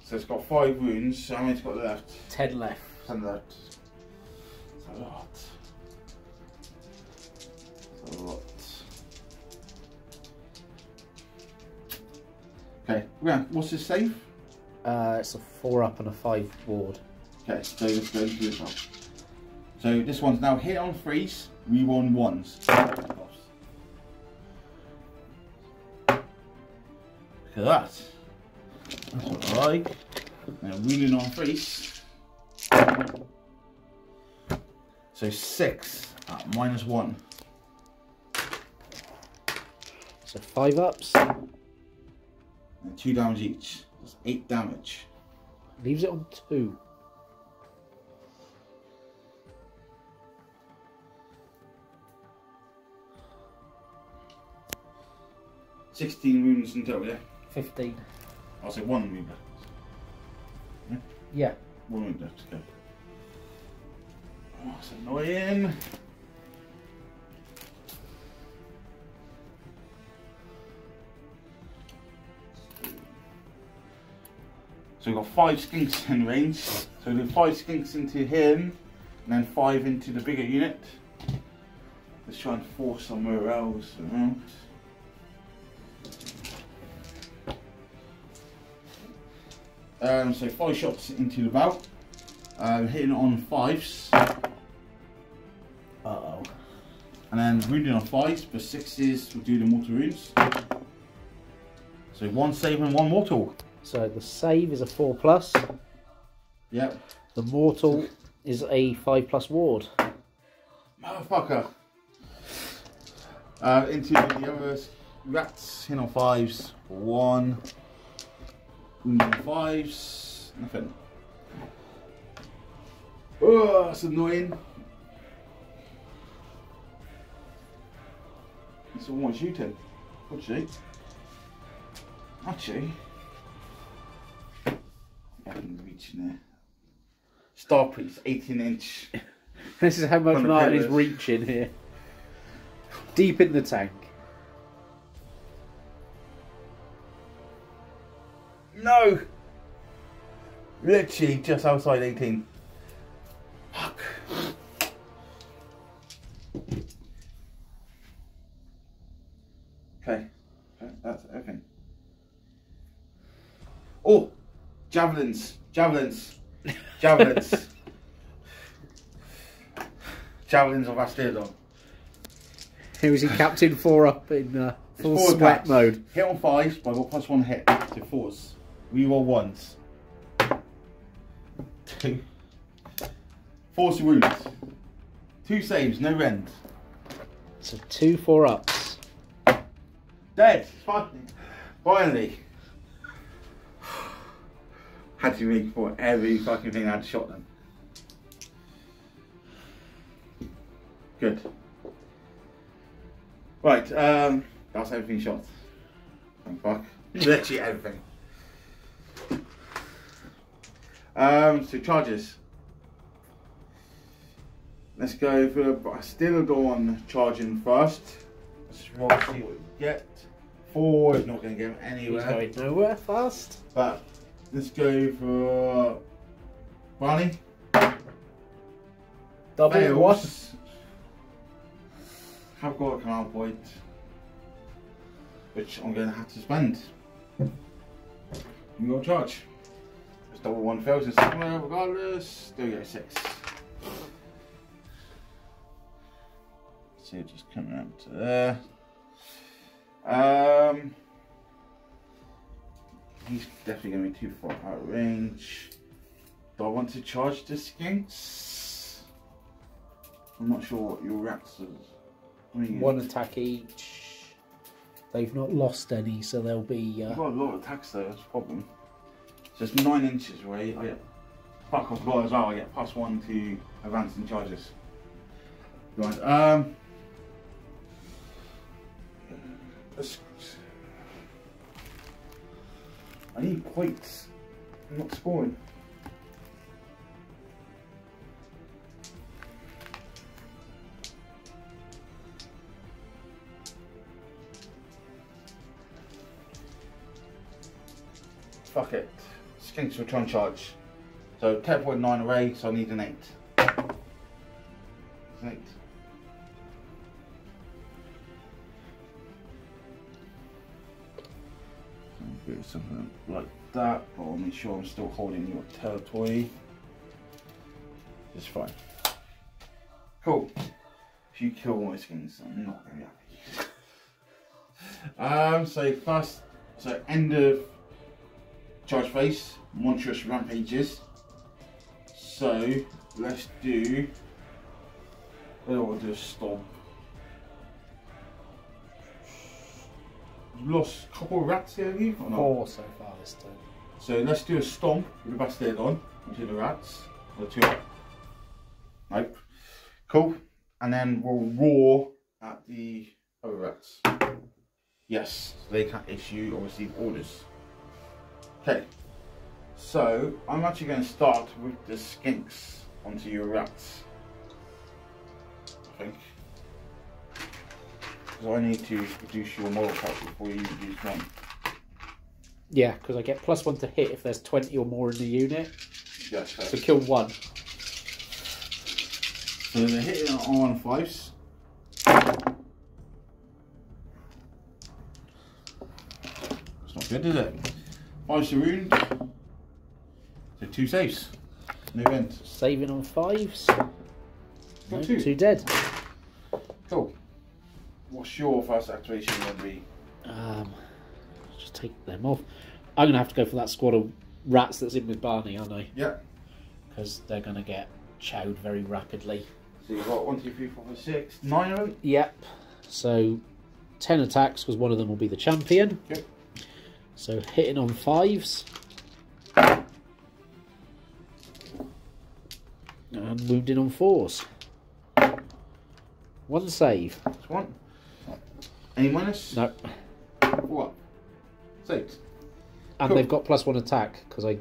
So it's got 5 wounds. So how many's got left? 10 left. 10 left. It's a lot. It's a lot. Okay, yeah. What's his save? It's a 4 up and a 5 ward. Okay, so let's go into this one. So this one's now hit on freeze, reroll 1s. Look at that. That's what I like. Now wounding on freeze. So 6 at -1. So 5 ups. And 2 damage each. That's 8 damage. Leaves it on 2. $16 wounds in total, yeah? 15. I'll say 1 wound left. Yeah. 1 wound left, okay. Oh, that's annoying. So we've got 5 skinks in range. So we do 5 skinks into him, and then 5 into the bigger unit. Let's try and force somewhere else around. So 5 shots into the bow, hitting on 5s. Uh-oh. And then wounding on 5s, but 6s will do the mortal wounds. So 1 save and 1 mortal. So the save is a 4+. Yep. The mortal is a 5+ ward. Motherfucker. Into the other rats, hitting on 5s. 1. Wounding on 5s. Nothing. Oh, that's annoying. It's almost shooting. Actually. I can reach in there. Star Priest, 18-inch. This is how much Martin is reaching here. Deep in the tank. No! Literally just outside 18. Fuck. Okay. That's everything. Oh! Javelins. Javelins of Astrodon. Who is he captain 4 up in full sweat mode? Hit on 5s, but I got +1 hit to 4s. Reroll 1s. 2. Force wounds. 2 saves, no rend. So 2 4-ups. Dead. Finally. Had to make for every fucking thing I had shot them. Good. Right, that's everything shot. Thank fuck. Literally everything. So charges. Let's go for Stilodon charging first. Let's roll, see what we get. 4 is not going to get him anywhere. He's going nowhere fast. But let's go for Barney. Double Fails. what? Have got a command point, which I'm going to have to spend. You got charge. Just double 1 fails in Sigmar regardless. Still get 6. So just coming up to there. He's definitely going to be too far out of range. Do I want to charge the skinks? I'm not sure what your rats are. 1 attack each. They've not lost any, so they'll be. I've got a lot of attacks though, that's a problem. So it's 9 inches away. I get fuck off as well. I get +1 to advancing charges. Right. I need points. I'm not scoring. fuck it. Skinks will try and charge. So 10.9 away, so I need an 8. It's an 8. Do something like that, but I'll make sure I'm still holding your territory. It's fine. Cool. If you kill all my skins, I'm not very happy. So end of charge phase, monstrous rampages. So let's do. I don't want to do a stomp. You've lost a couple of rats here, have you? Or not? 4 so far this turn. So let's do a stomp with the bastard on onto the rats. Or 2 up. Nope. Cool. And then we'll roar at the other rats. Yes, they can't issue or receive orders. Okay. So I'm actually going to start with the skinks onto your rats. I think. Because I need to reduce your moral power before you use one. Yeah, because I get +1 to hit if there's 20 or more in the unit. Yes. So kill 1. So they're hitting on 5s. It's not good, is it? 5 to wound. So 2 saves. No event. Saving on 5s. Got No, 2. 2 dead. Cool. What's your first activation going to be? Just take them off. I'm going to have to go for that squad of rats that's in with Barney, aren't I? Yeah. Because they're going to get chowed very rapidly. So you've got 1, 2, 3, 4, 5, 6, 9 of them? Yep. So 10 attacks because one of them will be the champion. Okay. So hitting on 5s. And wounding on 4s. 1 save. That's 1. Any minus? No. What? 6. And Cool. they've got +1 attack because I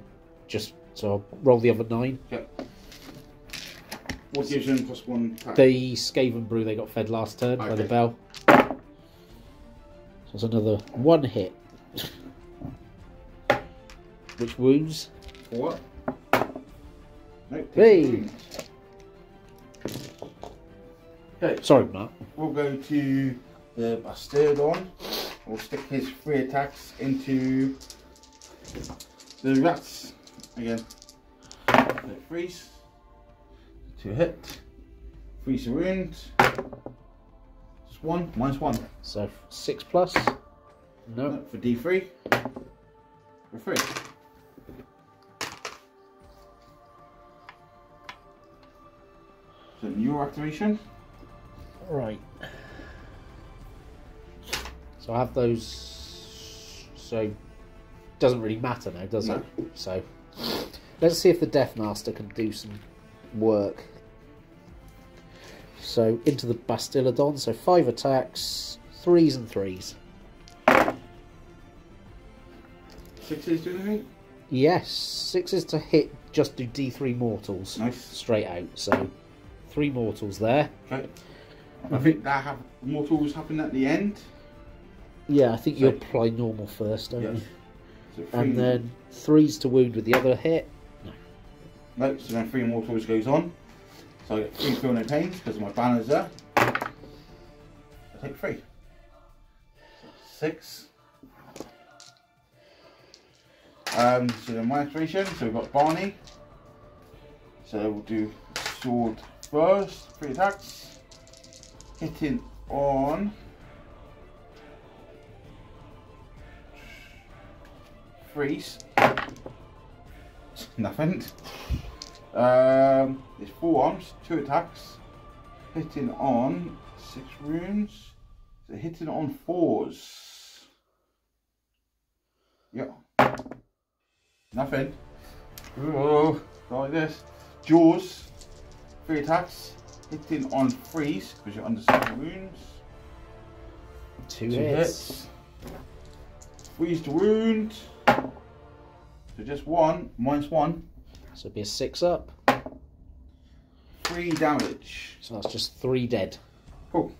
just so I'll roll the other 9. Yep. What gives them +1 attack? The Skaven brew they got fed last turn by the bell. So it's another 1 hit. Which wounds. For what? No. Hey. Okay. Sorry, Matt. We'll go to the Bastardon. We'll stick his 3 attacks into the rats again. So freeze. 2 hit. Freeze a wound. Just 1, -1. So 6+. No. No, for D3. For 3. So new activation. Right. So I have those. So doesn't really matter now, does it? So let's see if the Death Master can do some work. So into the Bastillodon. So 5 attacks, 3s and 3s. 6s do anything? Yes, 6s to hit. Just do D3 mortals. Nice. Straight out. So 3 mortals there. Okay. I think that mortals happen at the end. Yeah, I think you apply normal first, don't you? So And then 3s to wound with the other hit. No, so then 3 mortals goes on. So I get 3 feel no pains because my banner's there. I take 3. 6. So then my activation, so we've got Barney. So we'll do sword first, 3 attacks. Hitting on 3s. Nothing. There's 4 arms, 2 attacks. Hitting on 6 runes. So hitting on 4s. Yeah. Nothing. Oh, like this. Jaws. 3 attacks. Hitting on 3s because you're under 7 wounds. 2 hits. 3s to wound. So just 1, -1. So it'd be a 6 up. 3 damage. So that's just 3 dead. Cool.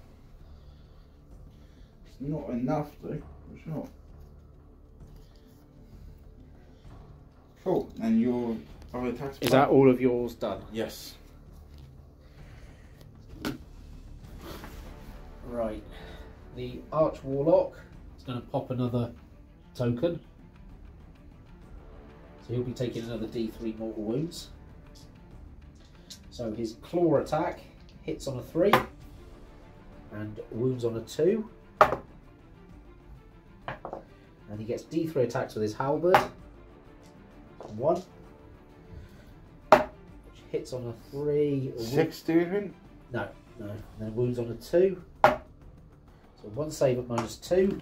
It's not enough though, for sure. Cool. And your other attacks. Is that all of yours done? Yes. Right. The Arch Warlock is going to pop another token. So he'll be taking another D3 mortal wounds. So his claw attack hits on a 3 and wounds on a 2. And he gets D3 attacks with his halberd. 1. Which hits on a 3. 6 doing? No. And then wounds on a 2. So 1 save at -2.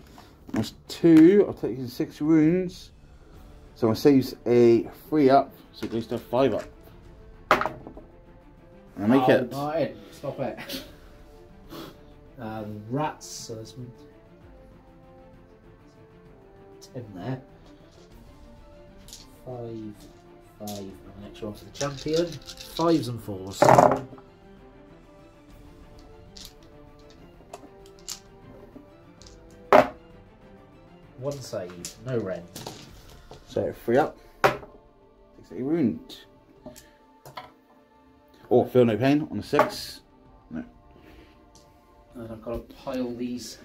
That's 2. I'll take his 6 wounds. So I saves a 3 up, so it goes to a 5 up. And I make it. Martin, stop it. Rats, so that's 10 there. 5, and the next one to the champion. 5s and 4s. One save, no rend. So 3 up. Takes a wound. Or feel no pain on a 6. No. And I've got to pile these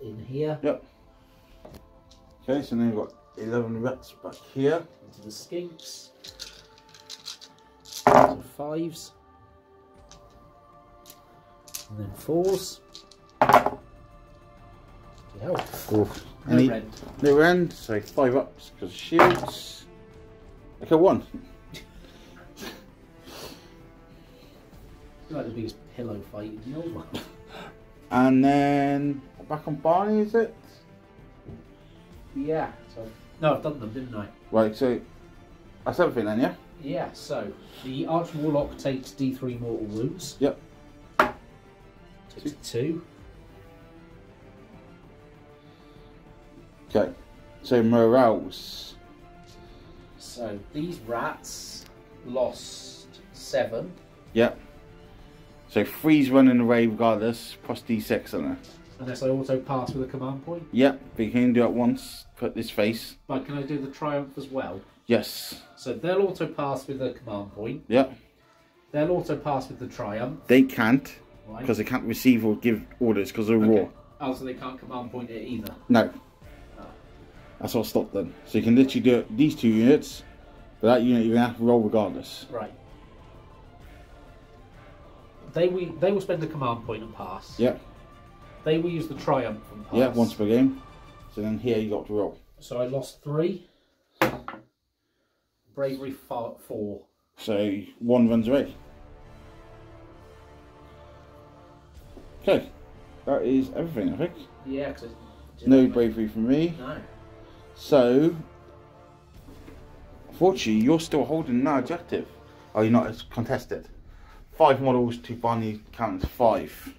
in here. Yep. Okay, so now we've got 11 rats back here. Into the skinks. So 5s. And then 4s. No rend, so 5 ups because of shields. Okay, 1. Like the biggest pillow fight in the old one. And then back on Barney, is it? Yeah. So no, I've done them, didn't I? Right, so that's everything then, yeah? Yeah, so the Arch Warlock takes D3 mortal wounds. Yep. Takes 2. Okay, so morales. So these rats lost 7. Yep. So 3's running away regardless, plus D6 on it. Unless I auto pass with a command point. Yep, but you can do it once, put this face. But can I do the triumph as well? Yes. So they'll auto pass with a command point. Yep. They'll auto pass with the triumph. They can't, Right. because they can't receive or give orders because they're raw. Oh, so they can't command point it either. No. That's what stopped them. So you can literally do it, these 2 units, but that unit you're going to have to roll regardless. Right. They will spend a command point and pass. Yep. They will use the triumph and pass. Yeah, once per game. So then here you got to roll. So I lost 3. Bravery 4. So 1 runs away. Okay. That is everything, I think. Yeah, because No bravery from me. No. So, unfortunately, you're still holding that objective. Oh, you're not, it's contested. 5 models to finally count as 5.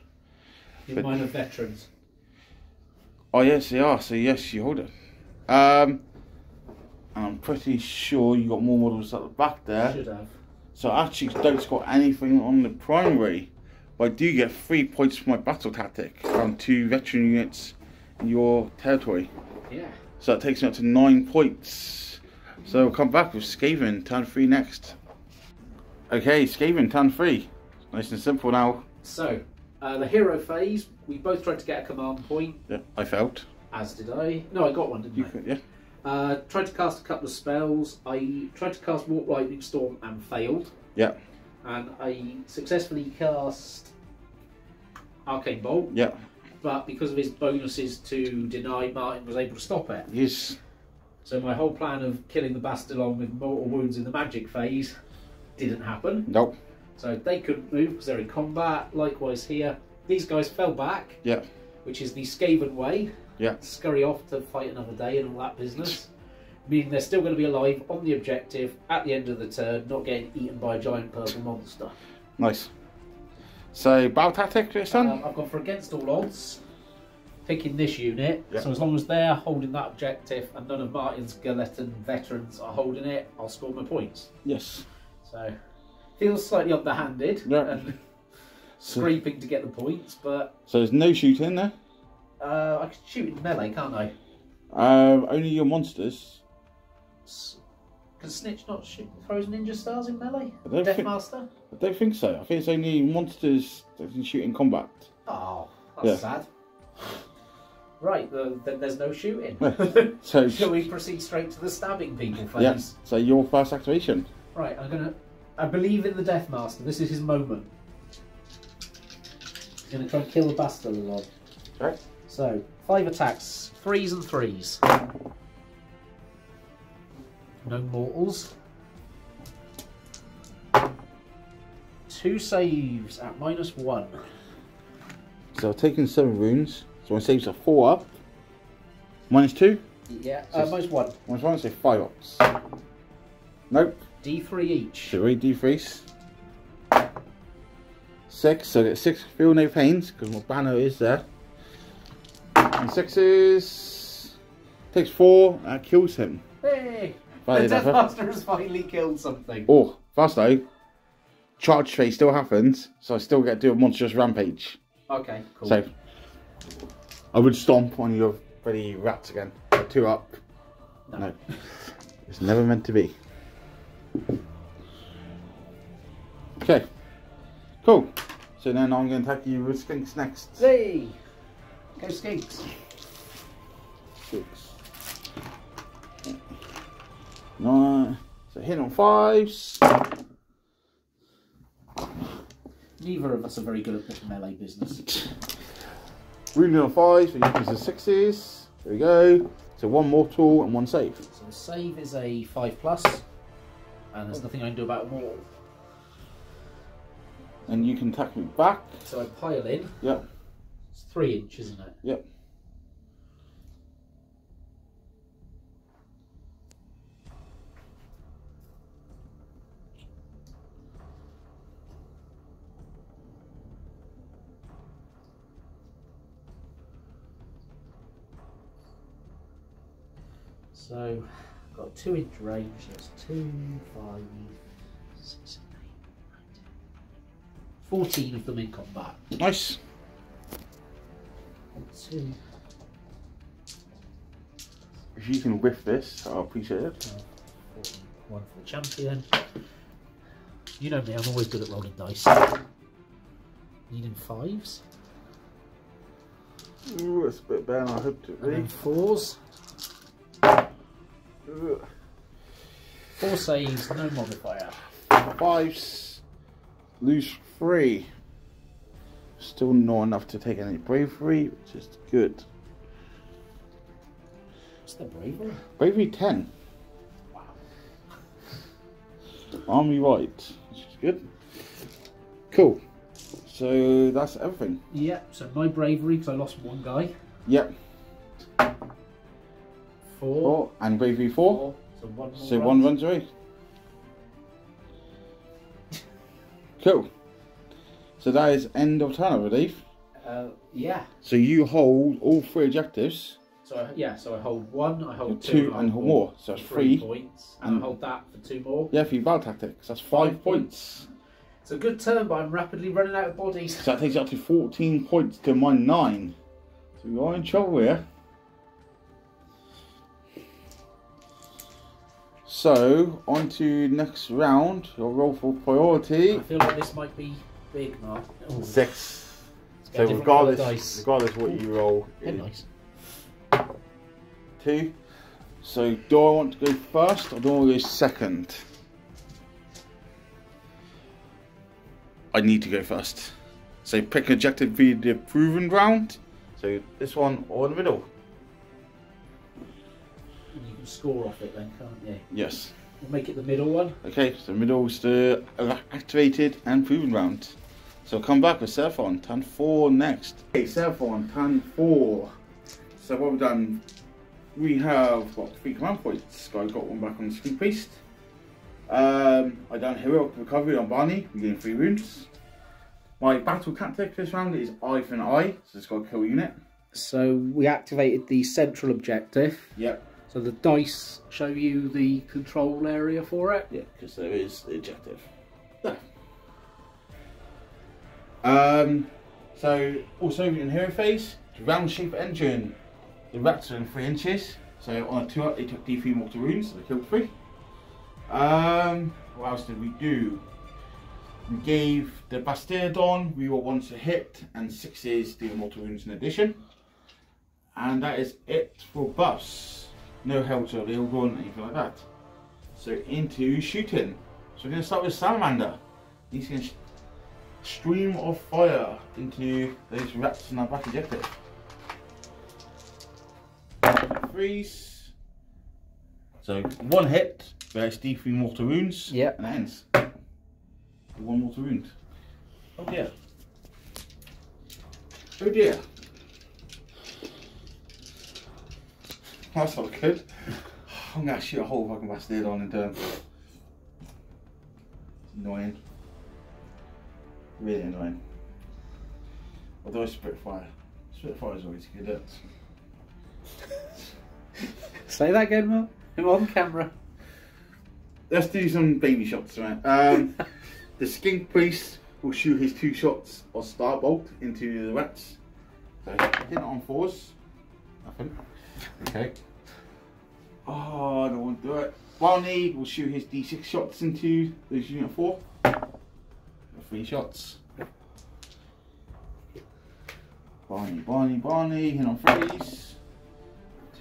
But mine are veterans. Oh, yes, they are. So, yes, you hold it. And I'm pretty sure you got more models at the back there. Should have. So, I actually don't score anything on the primary. But I do get 3 points for my battle tactic on 2 veteran units in your territory. Yeah. So that takes me up to 9 points. So we'll come back with Skaven, turn 3 next. Okay, Skaven, turn 3. Nice and simple now. So, the hero phase, we both tried to get a command point. Yeah, I failed. As did I. No, I got one, didn't You I? could, yeah. Tried to cast a couple of spells. I tried to cast Warp Lightning Storm and failed. Yeah. And I successfully cast Arcane Bolt. Yeah. But because of his bonuses to deny, Martin was able to stop it. Yes. So my whole plan of killing the Bastilon with mortal wounds in the magic phase didn't happen. Nope. So they couldn't move because they're in combat. Likewise here. These guys fell back. Yeah. Which is the Skaven way. Yeah. Scurry off to fight another day and all that business. Meaning they're still going to be alive on the objective at the end of the turn, not getting eaten by a giant purple monster. Nice. So, battle tactic this time? I've gone for against all odds, picking this unit. Yeah. So as long as they're holding that objective and none of Martin's skeleton veterans are holding it, I'll score my points. Yes. So, feels slightly underhanded and scraping to get the points, but... So there's no shooting there? I can shoot in melee, can't I? Only your monsters. Can Snitch not shoot throws ninja stars in melee? I don't Deathmaster? I don't think so. I think it's only monsters that can shoot in combat. Oh, that's sad. Right, then there's no shooting. So shall we proceed straight to the stabbing people phase? Yeah. So your first activation. Right, I believe in the Deathmaster. This is his moment. He's gonna try and kill the bastard a lot. Okay. So 5 attacks, 3s and 3s. No mortals. 2 saves at -1. So I've taken 7 wounds. So my saves are 4 up. -2? Yeah, So -1. -1, so 5 ups. Nope. D3 each. So we D3s. 6, so I get 6 feel no pains because my banner is there. And 6s. Takes 4, that kills him. Hey! Vale, The Deathmaster has finally killed something. Oh, first though, charge phase still happens, so I still get to do a monstrous rampage. Okay, cool. So I would stomp on your bloody rats again. 2 up. No. It's never meant to be. Okay. Cool. So then I'm going to attack you with skinks next. Hey! Go skinks. 6. 9. So hit on 5s. Neither of us are very good at this melee business. Wounded on 5s, but you use the 6s. There we go. So 1 mortal and 1 save. So the save is a 5+, and there's nothing I can do about them all. And you can attack me back. So I pile in. Yep. It's 3 inch, isn't it? Yep. So I've got 2 inch range, so it's 2, 5, 6, 8, 14 of them in combat. Nice. 2. If you can whiff this, I'll appreciate it. 1 for the champion. You know me, I'm always good at rolling dice. Needing 5s. Ooh, that's a bit better than I hoped it would And be. then 4s. 4 saves, no modifier. 5s. Lose 3. Still not enough to take any bravery, which is good. What's the bravery? Bravery 10. Wow. Army right, which is good. Cool. So that's everything. Yeah, so my bravery, because I lost 1 guy. Yep. 4. And bravery 4. So 1 more. So 1 runs away. Cool. So that is end of turn, I believe. Yeah. So you hold all 3 objectives. So I hold 1, I hold 2, 2 and hold more. So that's 3 points, and I hold that for 2 more. Yeah, for your battle tactics. That's 5 points. It's a good turn, but I'm rapidly running out of bodies. So that takes you up to 14 points to mine 9. So we are in trouble here. So on to next round. Your roll for priority. I feel like this might be big, Mark. Ooh. 6. Get So a different colour dice. regardless what you roll, They're nice. 2. So do I want to go first or do I want to go second? I need to go first. So pick an objective via the proven round. So this one or in the middle. You can score off it then, can't you? Yes. We'll make it the middle one. Okay, so middle's the activated and proven round. So come back with Seraphon, turn 4 next. Okay, Seraphon, turn 4. So what we've done, we have got 3 command points. So I got 1 back on the Skin Priest. I done heroic recovery on Barney, we gained 3 wounds. My battle tactic this round is eye for an eye, so it's got a kill unit. So we activated the central objective. Yep. So the dice show you the control area for it. Yeah, because there is the objective. There. So also in hero phase, round shape engine. The rats are in 3 inches. So on a 2 up, they took D3 mortal wounds, so they killed 3. What else did we do? We gave the Bastardon, we were 1 to hit and 6s deal mortal wounds in addition. And that is it for buffs. No health or ill run, anything like that. So into shooting. So we're going to start with Salamander. He's going to stream of fire into those rats in our back objective. Freeze. So 1 hit, various D3 mortal wounds. Yeah. And it ends. 1 mortal wound. Oh dear. Oh dear. That's not good. I'm gonna shoot a whole fucking bastard on in turn. Annoying. Really annoying. Although Spitfire. Spitfire is always good at. Say that again, Mark. I'm on camera. Let's do some baby shots, right? The Skink Priest will shoot his 2 shots of Starbolt into the rats. So hit it on 4s. Nothing. Okay. Oh, I don't want to do it. Barney will shoot his D6 shots into those unit 4. 3 shots. Barney, hit on 3s.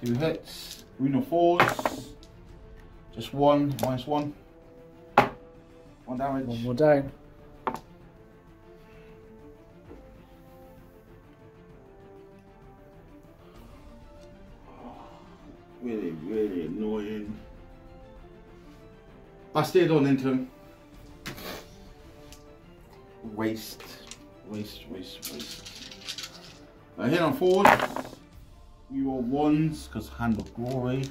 2 hits. Wound on 4s. Just 1, -1. 1 damage. 1 more down. Really annoying. I stayed on into him. Waste. I hit on 4s. You are 1s because Hand of Glory.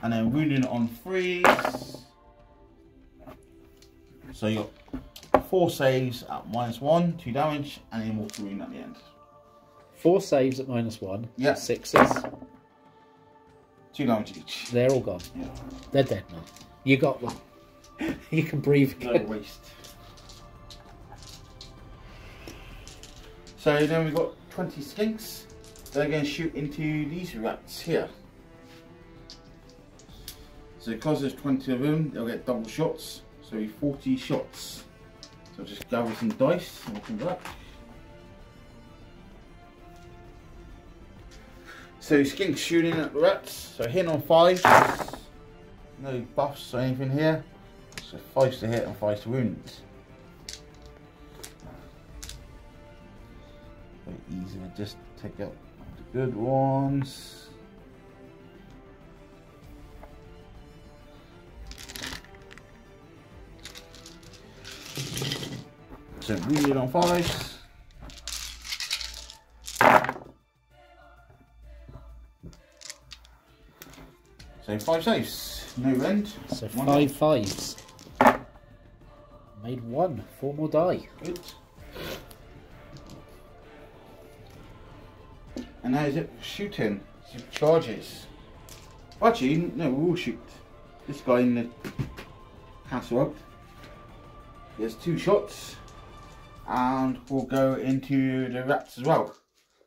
And then wounding on 3s. So you got 4 saves at -1, 2 damage, and an immortal wound at the end. 4 saves at -1. Yeah. 6s. 2 damage each. They're all gone. Yeah. They're dead now. You got them. You can breathe No again. waste. So then we've got 20 skinks. They're going to shoot into these rats here. So because there's 20 of them, they'll get double shots. So 40 shots. So I'll just gather some dice and we'll come back. So skinks shooting at the rats. So hitting on 5s. No buffs or anything here. So 5s to hit and 5s to wound. Very easy to just take out the good ones. So wounded on 5s. So 5 saves, no rend. So 5 5s. Made 1, 4 more die. Good. And now is it shooting? So charges. Actually, no, we will shoot this guy in the castle out. He has 2 shots, and we'll go into the rats as well.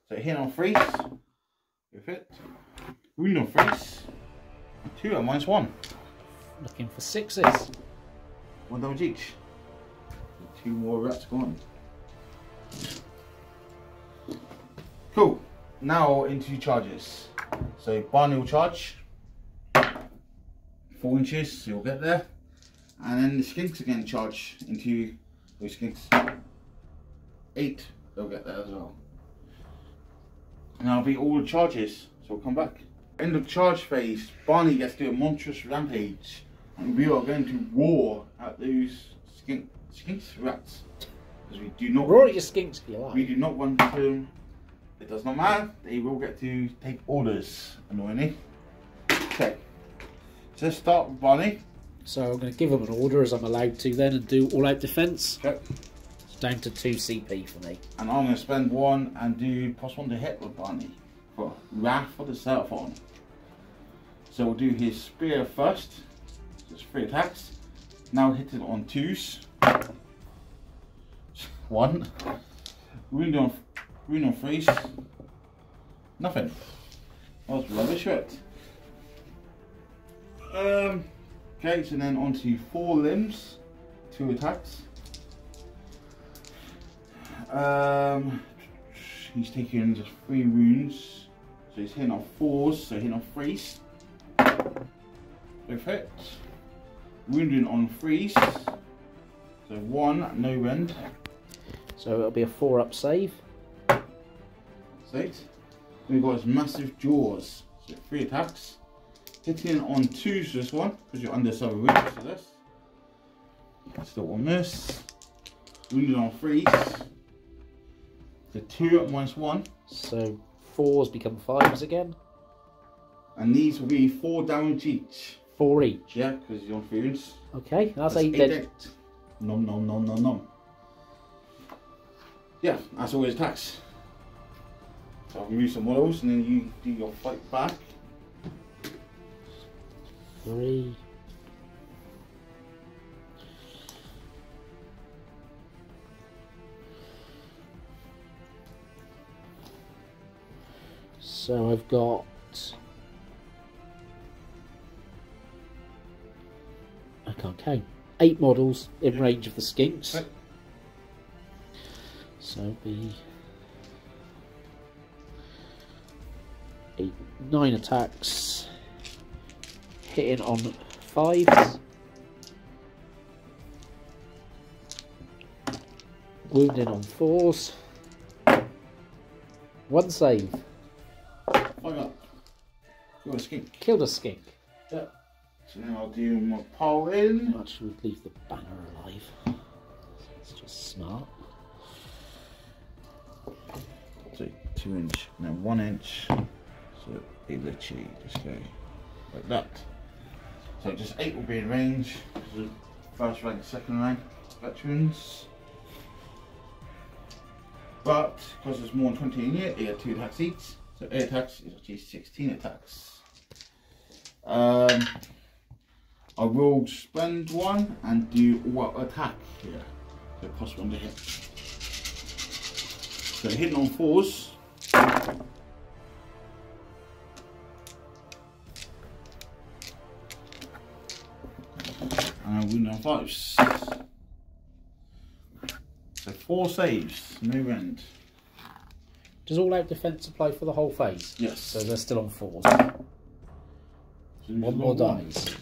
So hit on 3s, with it. Wound on 3s. 2 at -1. Looking for 6s. 1 damage each. 2 more rats gone. Cool. Now into charges. So Barney will charge. 4 inches, so you'll get there. And then the skinks again charge into those skinks. 8, they'll get there as well. And that'll be all the charges, so we'll come back. In the charge phase, Barney gets to do a monstrous rampage, and we are going to roar at those skinks rats, because we do not Roar at your skinks if you like. We do not want to. It does not matter. They will get to take orders. Annoyingly. Okay. So let's start with Barney. So I'm going to give them an order as I'm allowed to then and do all out defence. Okay. It's down to 2 CP for me. And I'm going to spend 1 and do +1 to hit with Barney for Wrath for the Seraphon. So we'll do his spear first. Just 3 attacks. Now hit it on 2s. 1. Wound on 3s. Nothing. That was rubbish, right? Okay, so then on to 4 limbs, 2 attacks. He's taking just 3 wounds, so he's hitting on 4s, so hitting on 3s. Both hit. Wounding on 3s, so 1, no rend. So it'll be a 4-up save. Saved. Then we've got his massive jaws, so 3 attacks. Hitting on 2s for this one, because you're under 7 wounds for this. Still on this. Wounded on 3s. So 2 up -1. So 4s become 5s again. And these will be 4 damage each. 4 each. Yeah, because you're on 3 wounds. Okay, that's 8 dead. Nom nom nom nom nom. Yeah, that's all his attacks. So I'll remove some models and then you do your fight back. 3. So I've got I can't count. 8 models in range of the skinks. Right. So be 8, 9 attacks, hitting on 5s, wounding on 4s, 1 save. 5 up. You're a skink. Killed a skink. Yeah. So now I'll do my pile in. Actually, we'd leave the banner alive. It's just smart. So 2 inch and then 1 inch. So it literally just go like that. So just 8 will be in range. So first rank, second rank veterans. But because there's more than 20 in here, they get 2 attacks each. So 8 attacks is actually 16 attacks. I will spend 1 and do all attack here. So it costs 1 to hit. So hitting on 4s. And wounding on 5s. So 4 saves, no rend. Does all out defense apply for the whole phase? Yes. So they're still on 4s. So 1 more dies.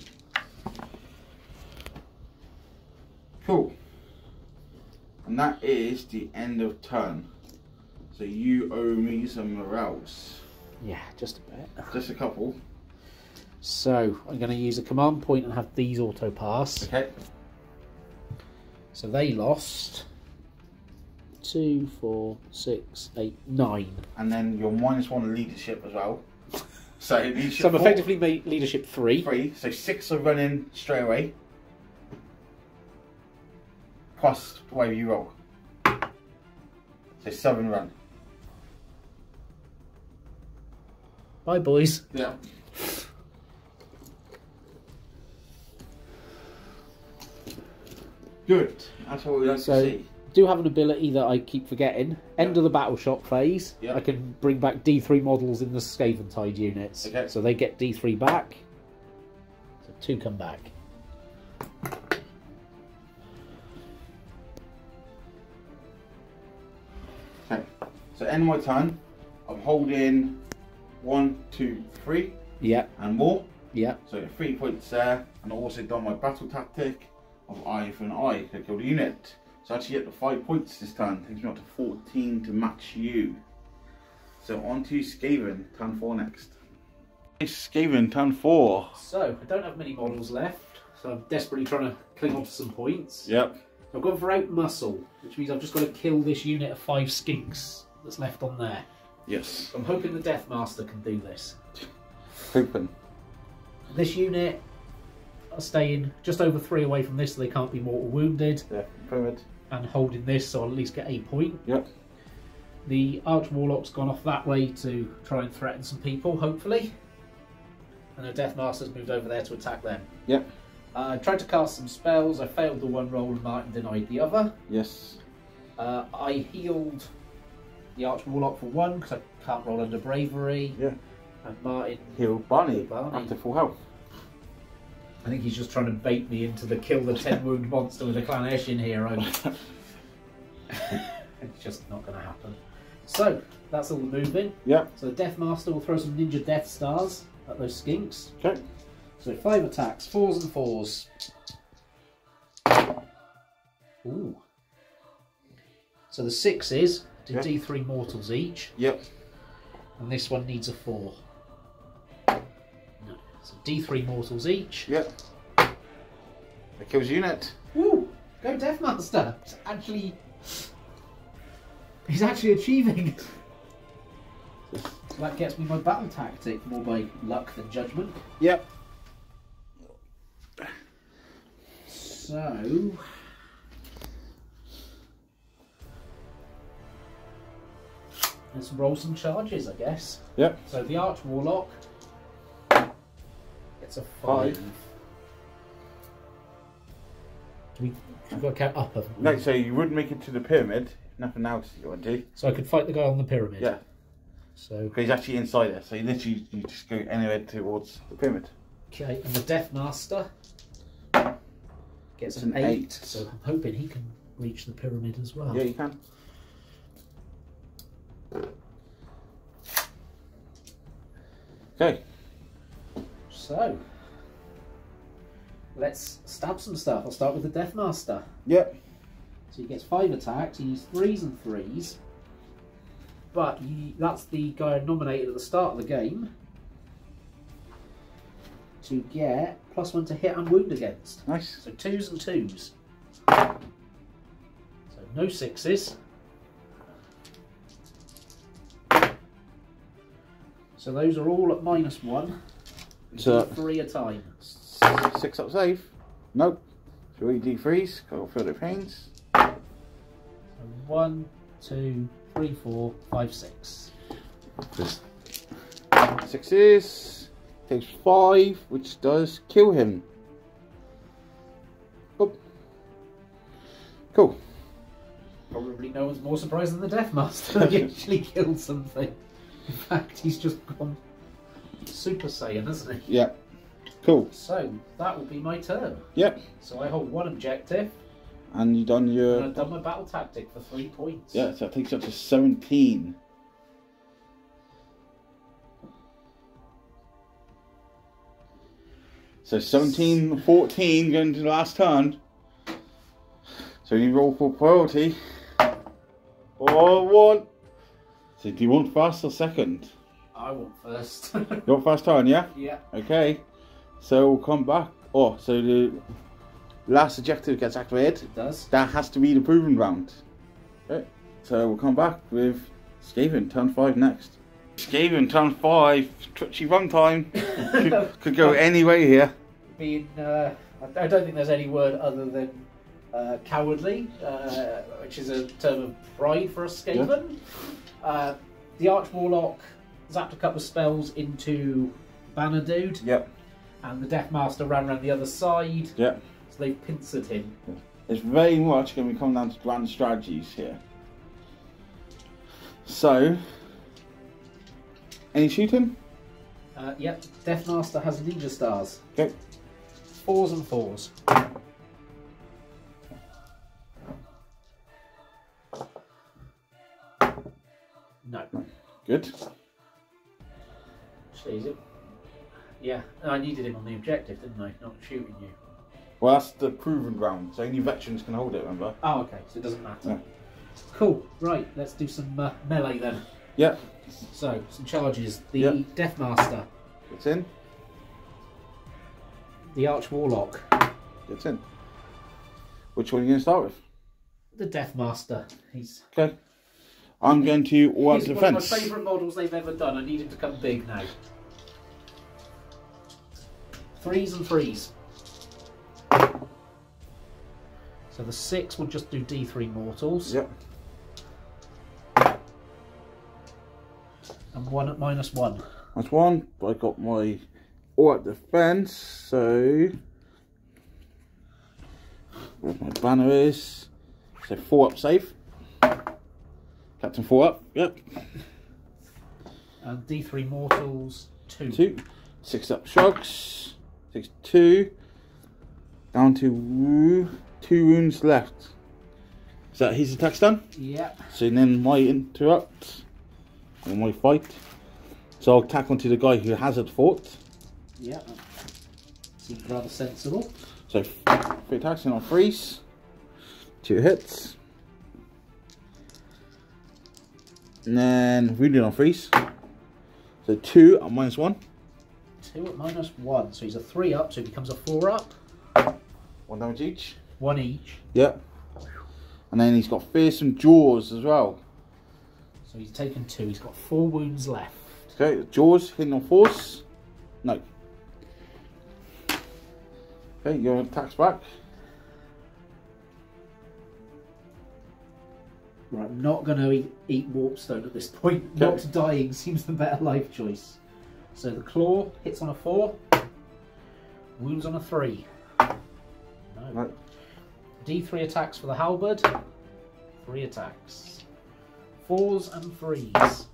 Cool. And that is the end of turn. So you owe me some morales. Yeah, just a bit. Just a couple. So I'm going to use a command point and have these auto pass. Okay. So they lost 2, 4, 6, 8, 9. And then your -1 leadership as well. So leadership So I'm 4, effectively made leadership 3. 3. So 6 are running straight away. Plus whatever you roll. So 7 run. Bye, boys. Yeah. Good. That's what we like So, to see. do have an ability that I keep forgetting. End of the battle shot phase. Yeah. I can bring back D3 models in the Skaven Tide units. Okay. So they get D3 back. So 2 come back. Okay. So end my turn. I'm holding 1, 2, 3 Yeah. and more. Yeah. So 3 points there, and I also done my battle tactic of eye for an eye to kill the unit. So I actually get the 5 points this turn. Takes me up to 14 to match you. So on to Skaven, turn 4 next. Skaven, turn 4. So I don't have many models left. So I'm desperately trying to cling on to some points. Yep. I've gone for out muscle, which means I've just got to kill this unit of 5 skinks that's left on there. Yes. I'm hoping the Death Master can do this. Hoping. This unit are staying just over 3 away from this, so they can't be mortal wounded. Yeah, pyramid. And holding this, so I'll at least get a point. Yep. The Arch Warlock's gone off that way to try and threaten some people, hopefully. And the Death Master's moved over there to attack them. Yep. I tried to cast some spells. I failed the one roll and Martin denied the other. Yes. I healed the Arch Warlock for 1 because I can't roll under bravery. Yeah. And Martin Heal Barney Barney. after full health. I think he's just trying to bait me into the kill the 10 wound monster with a Clan Eshin hero. It's just not going to happen. So, that's all the moving. Yeah. So the Death Master will throw some Ninja Death Stars at those skinks. Okay. So 5 attacks, 4s and 4s. Ooh. So the 6s do D3 mortals each. Yep. And this one needs a 4. No. So D3 mortals each. Yep. That kills unit. Woo! Go Death Master! He's actually achieving. So that gets me my battle tactic more by luck than judgment. Yep. So let's roll some charges, I guess. Yep. So the Arch Warlock gets a 5. We've got to count up, haven't we? No, so you would make it to the pyramid. Nothing else you want to do. So I could fight the guy on the pyramid. Yeah. So because he's actually inside there. So you literally you just go anywhere towards the pyramid. okay, and the Death Master gets an 8. So I'm hoping he can reach the pyramid as well. Yeah, you can. Okay. So let's stab some stuff. I'll start with the Death Master. Yep. So he gets 5 attacks. He needs 3s and 3s. But that's the guy I nominated at the start of the game to get +1 to hit and wound against. Nice. So 2s and 2s. So no 6s. So those are all at -1. So 3 a time. 6 up save. Nope. 3 D3s. Go for the pains. So 1, 2, 3, 4, 5, 6. 6s. Takes 5, which does kill him. Oh. Cool. Probably no one's more surprised than the Death Master. He actually killed something. In fact, he's just gone Super Saiyan, hasn't he? Yeah. Cool. So that will be my turn. Yep. So I hold 1 objective. And you done your. And I've done my battle tactic for 3 points. Yeah, so that takes you up to 17. So 17, 14 going to the last turn. So you roll for priority. Or 1. So do you want first or second? I want first. You want first turn, yeah? Yeah. Okay. So we'll come back. Oh, so the last objective gets activated. It does. That has to be the proving round. Okay. So we'll come back with Skaven, turn 5 next. Skaven, turn 5, twitchy runtime. could go any way here. Being, I don't think there's any word other than cowardly, which is a term of pride for a Skaven. Yeah. The Arch Warlock zapped a couple of spells into Banner Dude. Yep. And the Death Master ran around the other side. Yep. So they've pincered him. It's very much going to be coming down to grand strategies here. So, any shooting? Yep. Death Master has Ninja Stars. Okay. 4s and 4s. No. Good. Actually, is it? Yeah, I needed him on the objective, didn't I? Not shooting you. Well, that's the proven round, so only veterans can hold it, remember? Oh, okay, so it doesn't matter. Yeah. Cool, right, let's do some melee then. Yep. So, some charges. The Death Master. Gets in. The Arch Warlock. Gets in. Which one are you going to start with? The Death Master. He's... Okay. I'm going to all out He's defense. one of my favourite models they've ever done. I need him to come big now. 3s and 3s. So the 6 will just do D3 mortals. Yep. And 1 at -1. That's 1. I got my all out defense, so where my banner is. So 4 up safe. Captain 4 up, yep. And D3 mortals 2. 2. 6 up shrugs. 6, 2. Down to 2 wounds left. Is that his attack's done? Yeah. So then my interrupt, or my fight. So I'll attack onto the guy who hasn't fought. Yeah. Seems rather sensible. So 3 attacks and I'll freeze. 2 hits. And then wounded on freeze. So 2 at -1. 2 at -1. So he's a 3 up, so he becomes a 4 up. 1 damage each. 1 each. Yep. And then he's got fearsome jaws as well. So he's taken 2. He's got 4 wounds left. Okay, jaws hitting on force. No. Okay, your attacks back. Right, I'm not going to eat warpstone at this point. Okay. Not dying seems the better life choice. So the claw hits on a 4. Wounds on a 3. No. Right. D3 attacks for the halberd. 3 attacks. 4s and 3s.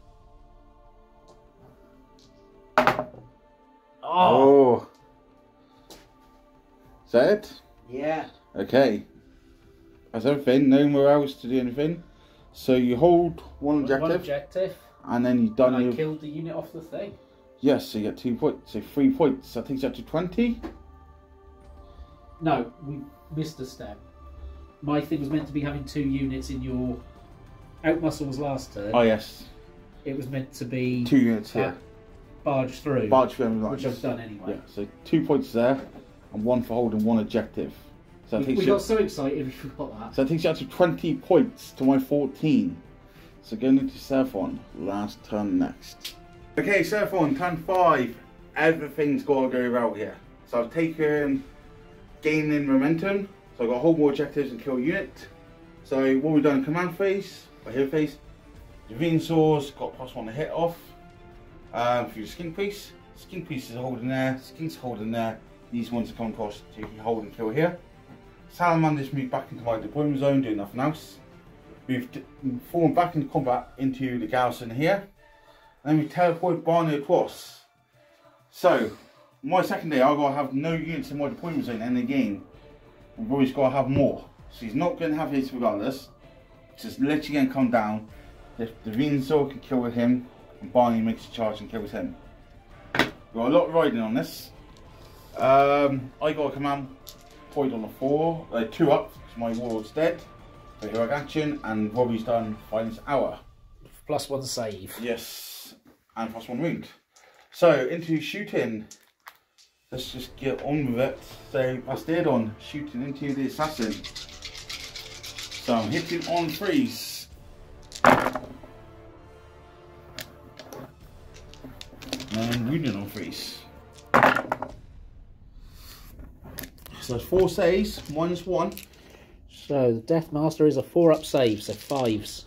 Oh. Is that it? Yeah. Okay. That's everything. No more else to do anything. So you hold one objective. One objective. And then you've done And your... I killed the unit off the thing. Yes, so you get 2 points. So 3 points. That takes you up to 20. No, we missed a step. My thing was meant to be having 2 units in your out muscles last turn. Oh, yes. It was meant to be 2 units here. Barge through. Barge through, which I've done anyway. Yeah, so 2 points there. And 1 for holding 1 objective. So that takes We you... got so excited we forgot that. So that takes you up to 20 points to my 14. So going into Seraphon, last turn next. Okay, Seraphon, turn 5. Everything's got to go well here. So I've taken gaining momentum. So I've got to hold more objectives and kill a unit. So what we've done in command phase, or here phase, the Venusaur's got +1 to hit off. For your skin piece. Skin piece is holding there, skin's holding there. These ones are coming across to hold and kill here. Salamander's moved back into my deployment zone, doing nothing else. We've fallen back into combat into the garrison here. And then we teleport Barney across. So, my second day, I've got to have no units in my deployment zone in the game. We've always got to have more. So he's not going to have his regardless. It's just literally going to come down. If the Venusaur can kill with him, and Barney makes a charge and kills him. We've got a lot of riding on this. I got a command point on the 4, 2 up, because my warlord's dead. So heroic action, and Robbie's done finest hour. +1 save. Yes, and +1 wound. So into shooting. Let's just get on with it. So I stayed on shooting into the assassin. So I'm hitting on freeze. And wounding on freeze. So 4 saves, -1. So the Death Master is a 4 up save, so 5s.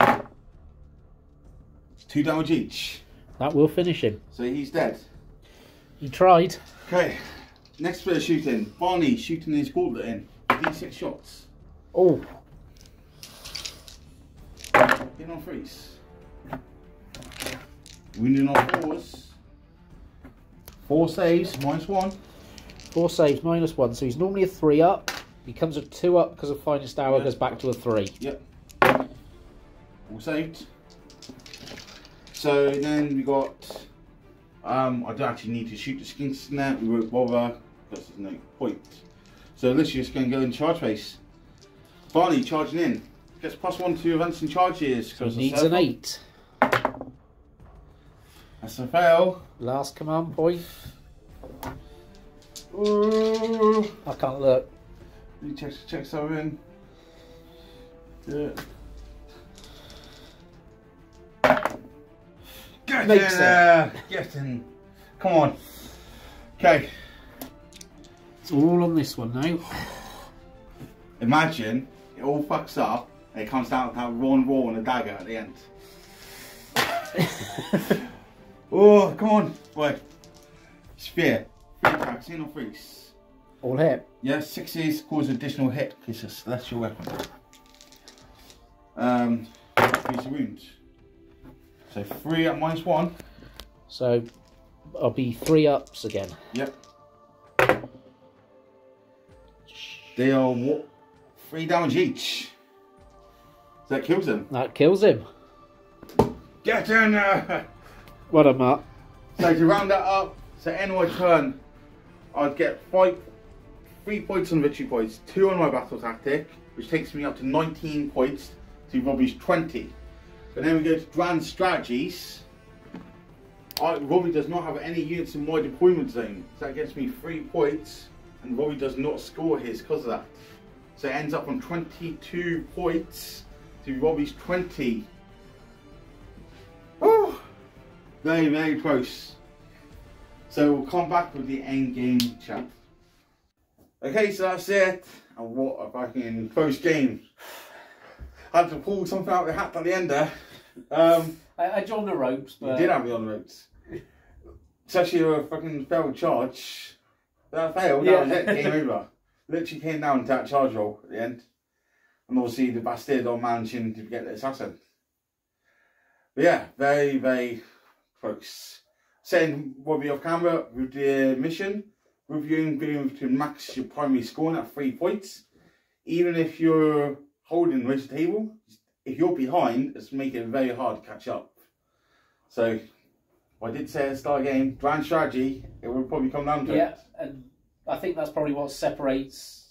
2 damage each. That will finish him. So he's dead. He tried. Okay, next bit of shooting. Barney shooting his gauntlet in. D6 shots. Oh. Hitting on freeze. Wounding on 4s. 4 saves, -1. 4 saves, -1. So he's normally a 3 up. Becomes a 2 up because of finest hour, goes back to a 3. Yep. All saved. So then we got, I don't actually need to shoot the skinks in there, we won't bother, because there's no point. So literally just going to go in charge phase. Barney charging in, gets +1 to events and charges. So he needs an 8. That's a fail. Last command point. Ooh. I can't look. Check something. Yeah. Get Makes in there! Get in. Come on. Okay. It's all on this one now. Imagine it all fucks up and it comes down to that raw and a dagger at the end. Oh, come on. Right. Spear. 3 attacks, in or freeze. All hit. Yeah, 6s cause additional hit because it's a celestial weapon. 3 wounds. So 3 at -1. So I'll be 3 ups again. Yep. They are what? 3 damage each. So that kills him. That kills him. Get in there! Well done, Mark. So to round that up, so end my turn, I'd get 3 points on victory points, 2 on my battle tactic, which takes me up to 19 points to Robbie's 20. But then we go to grand strategies. Robbie does not have any units in my deployment zone, so that gets me 3 points, and Robbie does not score his because of that. So it ends up on 22 points to Robbie's 20. Oh, very, very close. So we'll come back with the end game chat. Okay, so that's it. And what a fucking close game. I had to pull something out of the hat at the end there. I joined the ropes, but... You did have me on the ropes. Especially a fucking failed charge. That failed, Yeah. that was it, game over. Literally came down to that charge roll at the end. And obviously the bastard on managing to get the assassin. But yeah, very, very close. Setting Robbie off camera with the mission. Reviewing being able to max your primary scoring at 3 points. Even if you're holding the race table, if you're behind, it's making it very hard to catch up. So, I did say at the start of the game, grand strategy, it will probably come down to it. Yeah, and I think that's probably what separates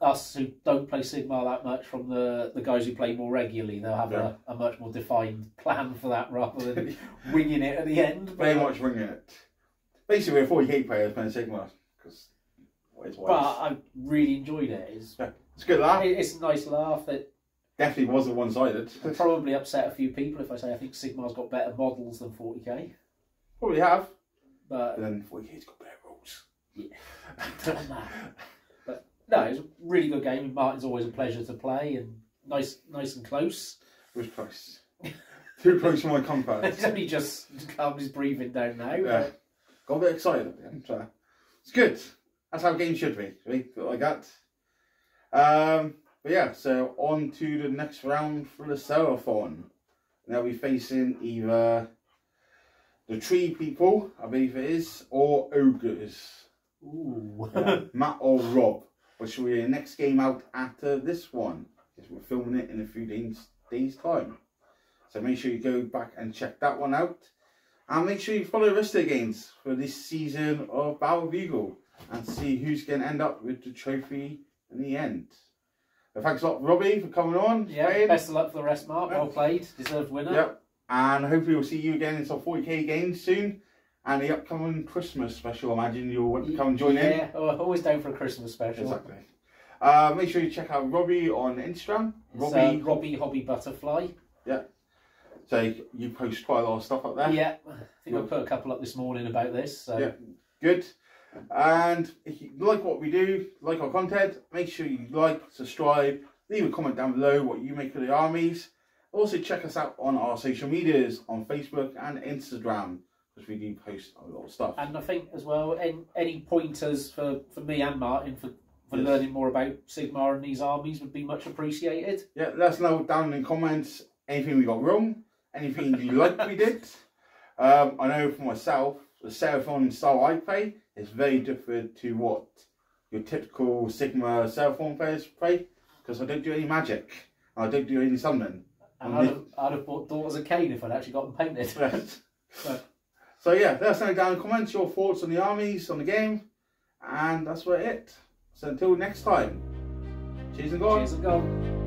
us who don't play Sigmar that much from the guys who play more regularly. They'll have a much more defined plan for that rather than winging it at the end. Very much winging it. Basically, we're 40k players playing Sigmar. But I really enjoyed it. It's a good laugh. It's a nice laugh. That definitely wasn't one-sided. I'd probably upset a few people if I say I think Sigmar's got better models than 40k. Probably have. But then 40k's got better rules. Yeah. But no, it's a really good game. Martin's always a pleasure to play and nice and close. It was close. Too close for my comfort. He's only just calmed his breathing down now. Yeah. Got a bit excited at the end. So it's good. That's how games should be. Like that. But yeah, so on to the next round for the Seraphon. They'll be facing either the tree people, I believe it is, or ogres. Ooh. Matt or Rob, which will be the next game out after this one, because we're filming it in a few days time. So make sure you go back and check that one out. And make sure you follow the rest of the games for this season of Bugle and see who's going to end up with the trophy in the end. But thanks a lot, Robbie, for coming on. Yeah, playing. best of luck for the rest, Mark. Well played. Deserved winner. Yep. And hopefully we'll see you again in some 40k games soon. And the upcoming Christmas special, I imagine you'll want to come and join in. Yeah, always down for a Christmas special. Exactly. Make sure you check out Robbie on Instagram. It's, Robbie Hobby Butterfly. Yeah. So you post quite a lot of stuff up there. Yeah. I think I put a couple up this morning about this. So. Yeah. Good. And if you like what we do, like our content, make sure you like, subscribe, leave a comment down below what you make of the armies. Also check us out on our social medias on Facebook and Instagram, because we do post a lot of stuff. And I think as well, any pointers for me and Martin for learning more about Sigmar and these armies would be much appreciated. Yeah, let us know down in the comments anything we got wrong, anything you like we did. I know for myself, the Seraphon style I play is very different to what your typical Sigmar Seraphon players play, because I don't do any magic, I don't do any summoning. And I'd have bought Daughters of Cain if I'd actually got them painted. So yeah, let us know down in the comments your thoughts on the armies, on the game, and that's about it. So until next time, cheers and go. Cheers and go.